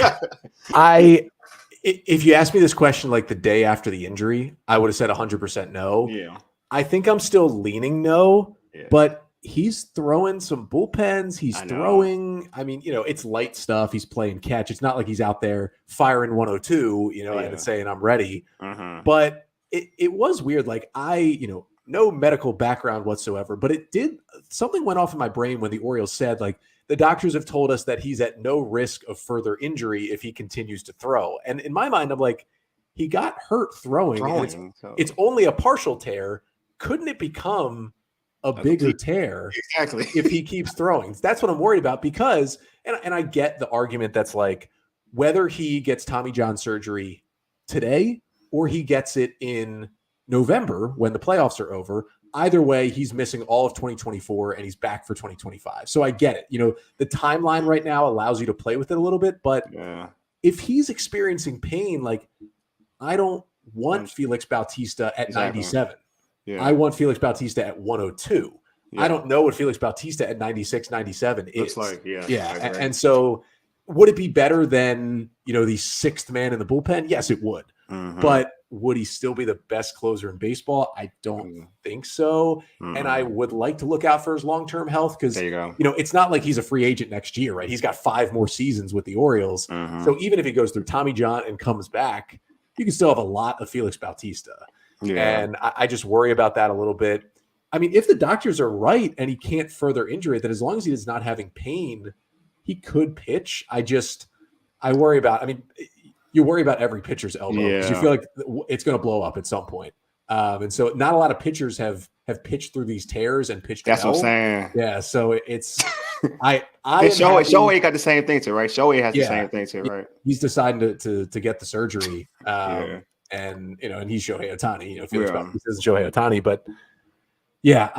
Speaker 4: if you asked me this question like the day after the injury, I would have said 100% no.
Speaker 1: Yeah,
Speaker 4: I think I'm still leaning no, but he's throwing some bullpens. He's throwing, I mean, you know, it's light stuff. He's playing catch. It's not like he's out there firing 102, you know, and saying I'm ready. But it was weird. Like no medical background whatsoever, but something went off in my brain when the Orioles said, like, the doctors have told us that he's at no risk of further injury if he continues to throw. And in my mind, I'm like, he got hurt throwing. It's only a partial tear. Couldn't it become a bigger tear if he keeps throwing? That's what I'm worried about, because, and I get the argument that's like, whether he gets Tommy John surgery today or he gets it in November when the playoffs are over, either way, he's missing all of 2024 and he's back for 2025. So I get it. You know, the timeline right now allows you to play with it a little bit, but if he's experiencing pain, like, I don't want Felix Bautista at 97. Yeah. I want Felix Bautista at 102. Yeah. I don't know what Felix Bautista at 96, 97 is.
Speaker 1: Looks like,
Speaker 4: yeah. And so would it be better than, you know, the 6th man in the bullpen? Yes, it would. But would he still be the best closer in baseball? I don't think so. And I would like to look out for his long-term health because, it's not like he's a free agent next year, right? He's got 5 more seasons with the Orioles. So even if he goes through Tommy John and comes back, you can still have a lot of Felix Bautista. And I just worry about that a little bit. I mean, if the doctors are right and he can't further injure it, then as long as he is not having pain, he could pitch. I worry about, you worry about every pitcher's elbow because you feel like it's going to blow up at some point. And so not a lot of pitchers have pitched through these tears and pitched.
Speaker 1: That's what I'm saying.
Speaker 4: Yeah. So it's,
Speaker 1: Shohei got the same thing too, right? Shohei has the same thing too, right?
Speaker 4: He's deciding to get the surgery. And, and he's Shohei Ohtani, Felix Bautista isn't Shohei Ohtani, but yeah,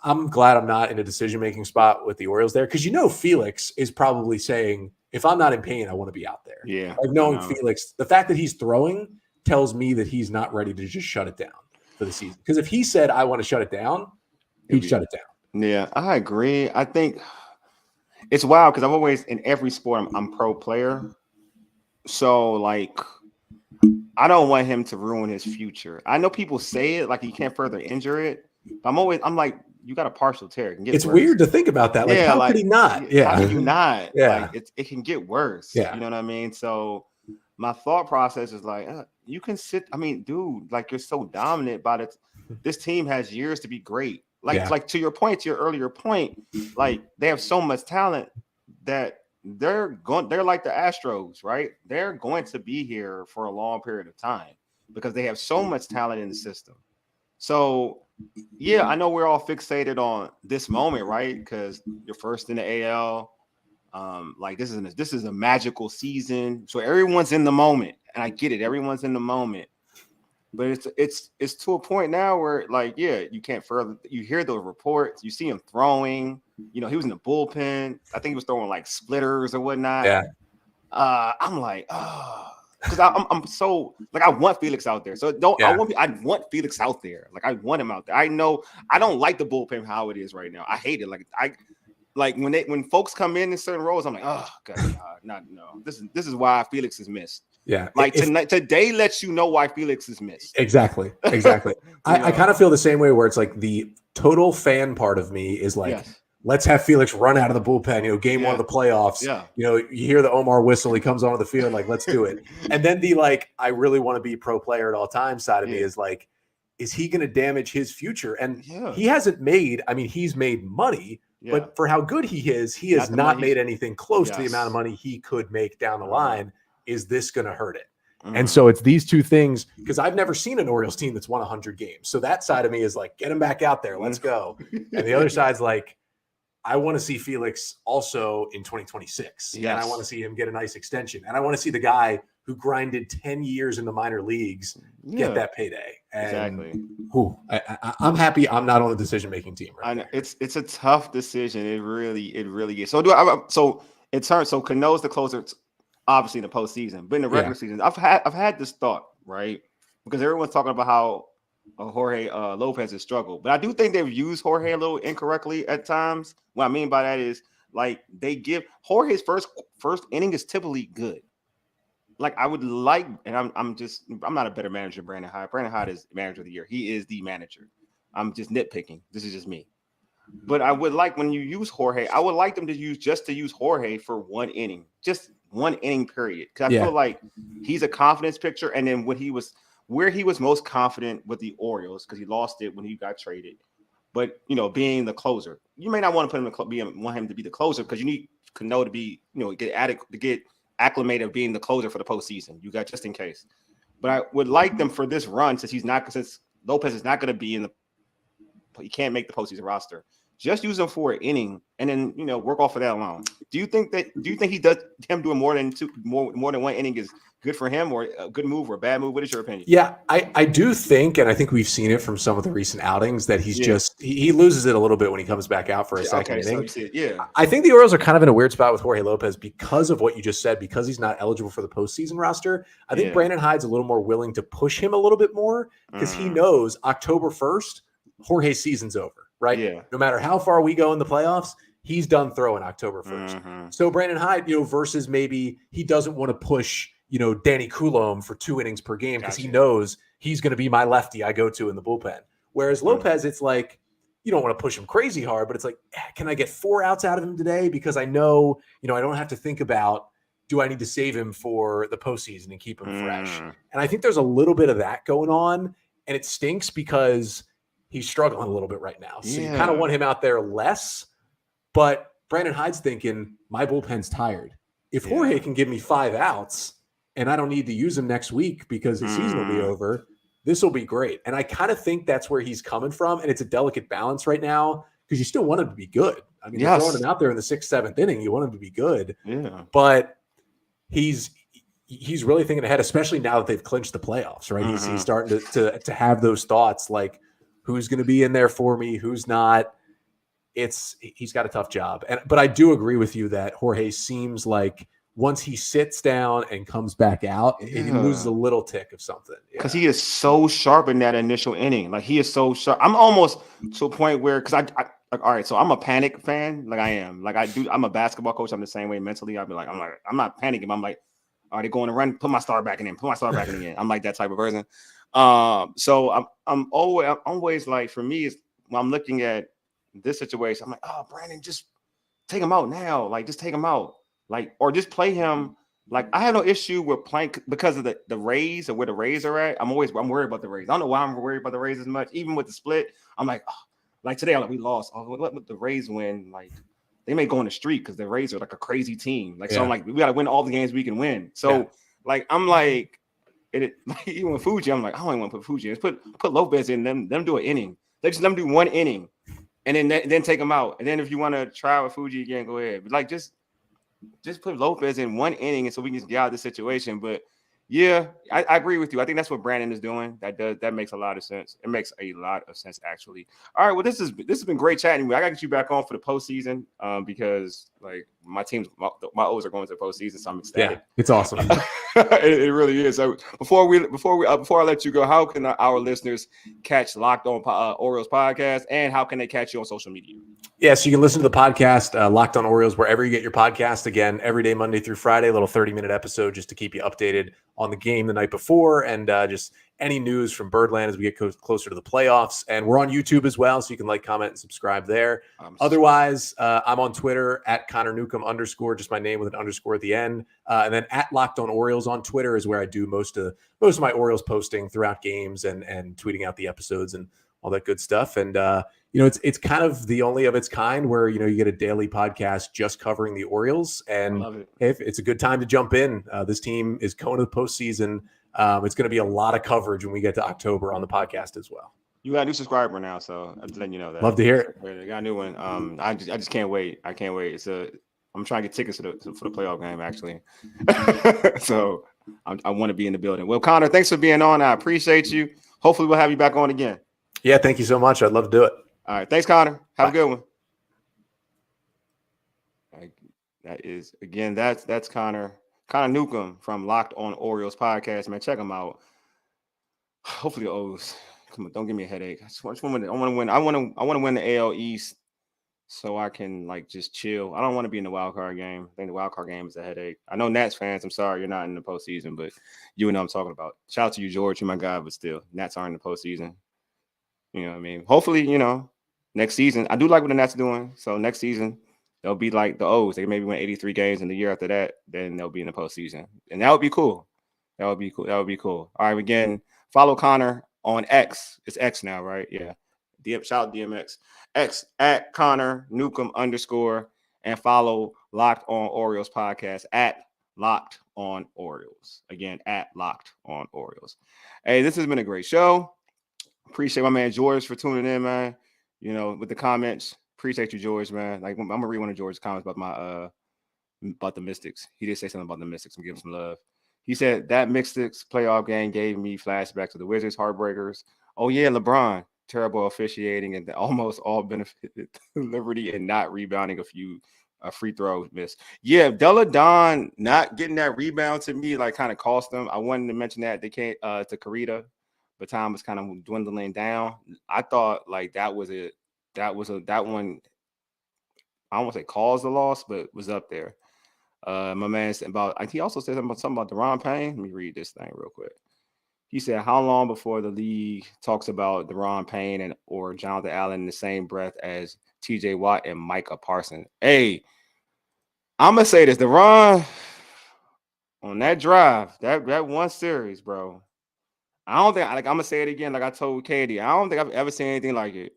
Speaker 4: I'm glad I'm not in a decision-making spot with the Orioles there because Felix is probably saying, if I'm not in pain, I want to be out there.
Speaker 1: Yeah.
Speaker 4: Like knowing Felix, the fact that he's throwing tells me that he's not ready to just shut it down for the season. Because if he said, I want to shut it down, he'd shut it down.
Speaker 1: Yeah, I agree. I think it's wild because I've always, in every sport, I'm pro player. So, like, I don't want him to ruin his future. I know people say it, like he can't further injure it. But I'm like, you got a partial tear.
Speaker 4: It's weird to think about that. Like, how could he not?
Speaker 1: Yeah. How could you not?
Speaker 4: Yeah.
Speaker 1: Like, it can get worse.
Speaker 4: Yeah.
Speaker 1: You know what I mean? So my thought process is like, you can sit. I mean, dude, like you're so dominant by it. This team has years to be great. Like to your earlier point, like they have so much talent that they're like the Astros, right? They're going to be here for a long period of time because they have so much talent in the system. So, yeah, I know we're all fixated on this moment, right? Because you're first in the AL. Like this is a magical season. So everyone's in the moment. And I get it. Everyone's in the moment. But it's to a point now where, like, you can't further. You hear those reports. You see him throwing. He was in the bullpen. I think he was throwing like splitters or whatnot.
Speaker 4: Yeah.
Speaker 1: I'm like, because I'm so like I want Felix out there. So I want Felix out there. Like I want him out there. I know I don't like the bullpen how it is right now. I hate it. Like when folks come in certain roles, I'm like, oh god, no. This is why Felix is missed.
Speaker 4: Yeah.
Speaker 1: Like today lets you know why Felix is missed.
Speaker 4: Exactly. I kind of feel the same way where it's like the total fan part of me is like, let's have Felix run out of the bullpen, game one of the playoffs.
Speaker 1: Yeah.
Speaker 4: You hear the Omar whistle, he comes onto the field, like, let's do it. And then the like, I really want to be pro player at all times side of me is like, is he going to damage his future? And he hasn't made, he's made money, but for how good he is, he has not made anything close to the amount of money he could make down the line. Is this going to hurt it? And so it's these two things, because I've never seen an Orioles team that's won 100 games. So that side of me is like, get him back out there. Let's go. And the other side's like, I want to see Felix also in 2026. And I want to see him get a nice extension. And I want to see the guy who grinded 10 years in the minor leagues get that payday. And I'm happy I'm not on the decision-making team. Right,
Speaker 1: I know it's a tough decision. It really is. So so Cano's the closer, obviously in the postseason, but in the regular season, I've had this thought, right? Because everyone's talking about how Jorge Lopez has struggled, but I do think they've used Jorge a little incorrectly at times. What I mean by that is like they give Jorge's first inning is typically good. Like I would like, and I'm not a better manager than Brandon Hyde. Brandon Hyde is manager of the year. He is the manager. I'm just nitpicking. This is just me. But I would like when you use Jorge, I would like them to use Jorge for one inning, just one inning period. Because I feel like he's a confidence picture. And then where he was most confident with the Orioles, because he lost it when he got traded. But being the closer, you may not want to put him want him to be the closer because you need Cano to be get acclimated of being the closer for the postseason. You got just in case. But I would like them for this run since Lopez is not going to be he can't make the postseason roster. Just use him for an inning and then work off of that alone. Do you think him doing more than one inning is good for him, or a good move or a bad move? What is your opinion?
Speaker 4: Yeah, I do think, and I think we've seen it from some of the recent outings, that he's he loses it a little bit when he comes back out for a second inning.
Speaker 1: So
Speaker 4: I think the Orioles are kind of in a weird spot with Jorge Lopez because of what you just said, because he's not eligible for the postseason roster. I think Brandon Hyde's a little more willing to push him a little bit more because he knows October 1st, Jorge's season's over. Right. Yeah. No matter how far we go in the playoffs, he's done throwing October 1st. So Brandon Hyde, versus maybe he doesn't want to push Danny Coulomb for 2 innings per game because he knows he's going to be my lefty I go to in the bullpen. Whereas Lopez, it's like, you don't want to push him crazy hard, but it's like, can I get 4 outs out of him today? Because I know, I don't have to think about, do I need to save him for the postseason and keep him fresh? And I think there's a little bit of that going on, and it stinks because he's struggling a little bit right now. So you kind of want him out there less, but Brandon Hyde's thinking, my bullpen's tired. If Jorge can give me 5 outs and I don't need to use him next week because his season will be over, this will be great. And I kind of think that's where he's coming from. And it's a delicate balance right now because you still want him to be good. I mean, you're throwing him out there in the 6th, 7th inning. You want him to be good. Yeah. But he's really thinking ahead, especially now that they've clinched the playoffs, right? He's starting to have those thoughts like, who's going to be in there for me? Who's not? He's got a tough job. But I do agree with you that Jorge seems like once he sits down and comes back out, he loses a little tick of something.
Speaker 1: Because he is so sharp in that initial inning. Like, he is so sharp. I'm almost to a point where, because all right, so I'm a Panic fan. Like, I am. Like, I'm a basketball coach. I'm the same way mentally. I'm not panicking. I'm like, are they going to run? Put my star back in. Put my star back in. I'm like that type of person. So I'm always like, for me, when I'm looking at this situation, I'm like, oh, Brandon, just take him out now. Like, just take him out. Like, or just play him. Like, I have no issue with playing because of the Rays and where the Rays are at. I'm worried about the Rays. I don't know why I'm worried about the Rays as much. Even with the split, I'm like, oh, like today, we lost. Oh, let the Rays win. Like, they may go on the street because the Rays are like a crazy team. Like, so I'm like, we got to win all the games we can win. So, like, I'm like, like, even with Fuji, I'm like, I don't even want to put Fuji in. Put Lopez in, them do an inning. Let them do 1 inning, and then take them out. And then if you want to try with Fuji again, go ahead. But like, just put Lopez in 1 inning, and so we can get out of the situation. But yeah, I agree with you. I think that's what Brandon is doing. That makes a lot of sense. It makes a lot of sense, actually. All right, well, this has been great chatting. I gotta get you back on for the postseason because like my O's are going to the postseason, so I'm ecstatic.
Speaker 4: Yeah, it's awesome.
Speaker 1: It really is. So before I let you go, how can our listeners catch Locked On Orioles podcast, and how can they catch you on social media?
Speaker 4: Yeah, so you can listen to the podcast, Locked On Orioles, wherever you get your podcast. Again, every day, Monday through Friday, a little 30-minute episode just to keep you updated on the game the night before and just any news from Birdland as we get closer to the playoffs. And we're on YouTube as well, so you can like, comment, and subscribe there. Otherwise, I'm on Twitter at Connor Newcomb _ just my name with an underscore at the end. And then at Locked On Orioles on Twitter is where I do most of my Orioles posting throughout games and tweeting out the episodes and all that good stuff. And it's kind of the only of its kind where, you get a daily podcast just covering the Orioles. And if it's a good time to jump in, this team is going to the postseason. It's going to be a lot of coverage when we get to October on the podcast as well.
Speaker 1: You got a new subscriber now, so I'm just letting you know that.
Speaker 4: Love to hear it.
Speaker 1: I got a new one. I just can't wait. I can't wait. I'm trying to get tickets for the playoff game, actually. So I want to be in the building. Well, Connor, thanks for being on. I appreciate you. Hopefully we'll have you back on again.
Speaker 4: Yeah, thank you so much. I'd love to do it.
Speaker 1: All right. Thanks, Connor. Have a good one. That's Connor Newcomb from Locked On Orioles podcast. Man, check him out. Hopefully the O's. Come on, don't give me a headache. I want to win. I want to win the AL East so I can just chill. I don't want to be in the wild card game. I think the wild card game is a headache. I know Nats fans, I'm sorry you're not in the postseason, but you know what I'm talking about. Shout out to you, George. You're my guy, but still, Nats aren't in the postseason. You know what I mean? Hopefully, next season, I do like what the Nats are doing. So next season, they'll be like the O's. They maybe win 83 games, and the year after that, then they'll be in the postseason. And that would be cool. That would be cool. All right, again, follow Connor on X. It's X now, right? Yeah. Shout out DMX. X at Connor Newcomb _ and follow Locked On Orioles podcast at Locked On Orioles. Again, at Locked On Orioles. Hey, this has been a great show. Appreciate my man George for tuning in, man. With the comments. Appreciate you, George, man. Like, I'm gonna read one of George's comments about the Mystics. He did say something about the Mystics. I'm giving some love. He said that Mystics playoff game gave me flashbacks to the Wizards heartbreakers. Oh yeah, LeBron, terrible officiating and almost all benefited Liberty and not rebounding a free throw miss. Yeah, Della Don not getting that rebound to me kind of cost them. I wanted to mention that they came to Carita, but time was kind of dwindling down. I thought that was it. That one. I don't want to say caused the loss, but was up there. My man said he also said something about Deron Payne. Let me read this thing real quick. He said, how long before the league talks about Deron Payne or Jonathan Allen in the same breath as TJ Watt and Micah Parsons? Hey, I'm going to say this. Deron, on that drive, that one series, bro, I don't think, I'm going to say it again like I told Katie. I don't think I've ever seen anything like it.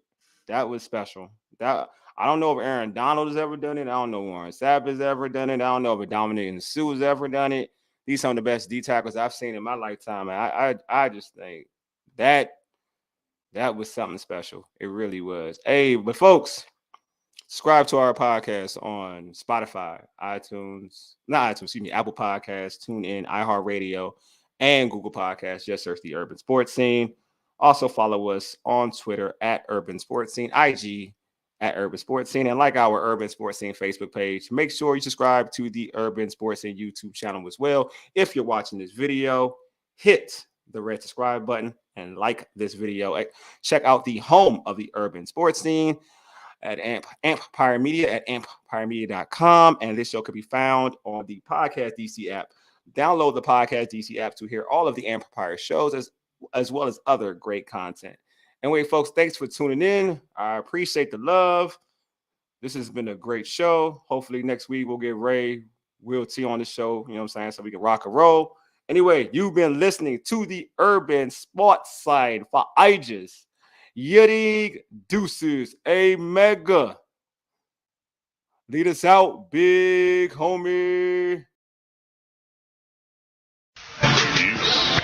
Speaker 1: That was special. I don't know if Aaron Donald has ever done it. I don't know if Warren Sapp has ever done it. I don't know if Dominic Sue has ever done it. These are some of the best D tackles I've seen in my lifetime. And I just think that was something special. It really was. Hey, but folks, subscribe to our podcast on Spotify, Apple Podcasts, TuneIn, iHeartRadio, and Google Podcasts. Just search the Urban Sports Scene. Also follow us on Twitter at Urban Sports Scene, IG at Urban Sports Scene, and like our Urban Sports Scene Facebook page. Make sure you subscribe to the Urban Sports Scene YouTube channel as well. If you're watching this video, hit the red subscribe button and like this video. Check out the home of the Urban Sports Scene at Empire Media at empiremedia.com. And this show can be found on the Podcast DC app. Download the Podcast DC app to hear all of the Empire shows as well as other great content. Anyway, folks, thanks for tuning in. I appreciate the love. This has been a great show. Hopefully next week we'll get Ray, Will T on the show, you know what I'm saying, so we can rock and roll. Anyway, you've been listening to the Urban Sports Side for Ages. Yiddig deuces, a mega. Lead us out, big homie.
Speaker 5: Peace.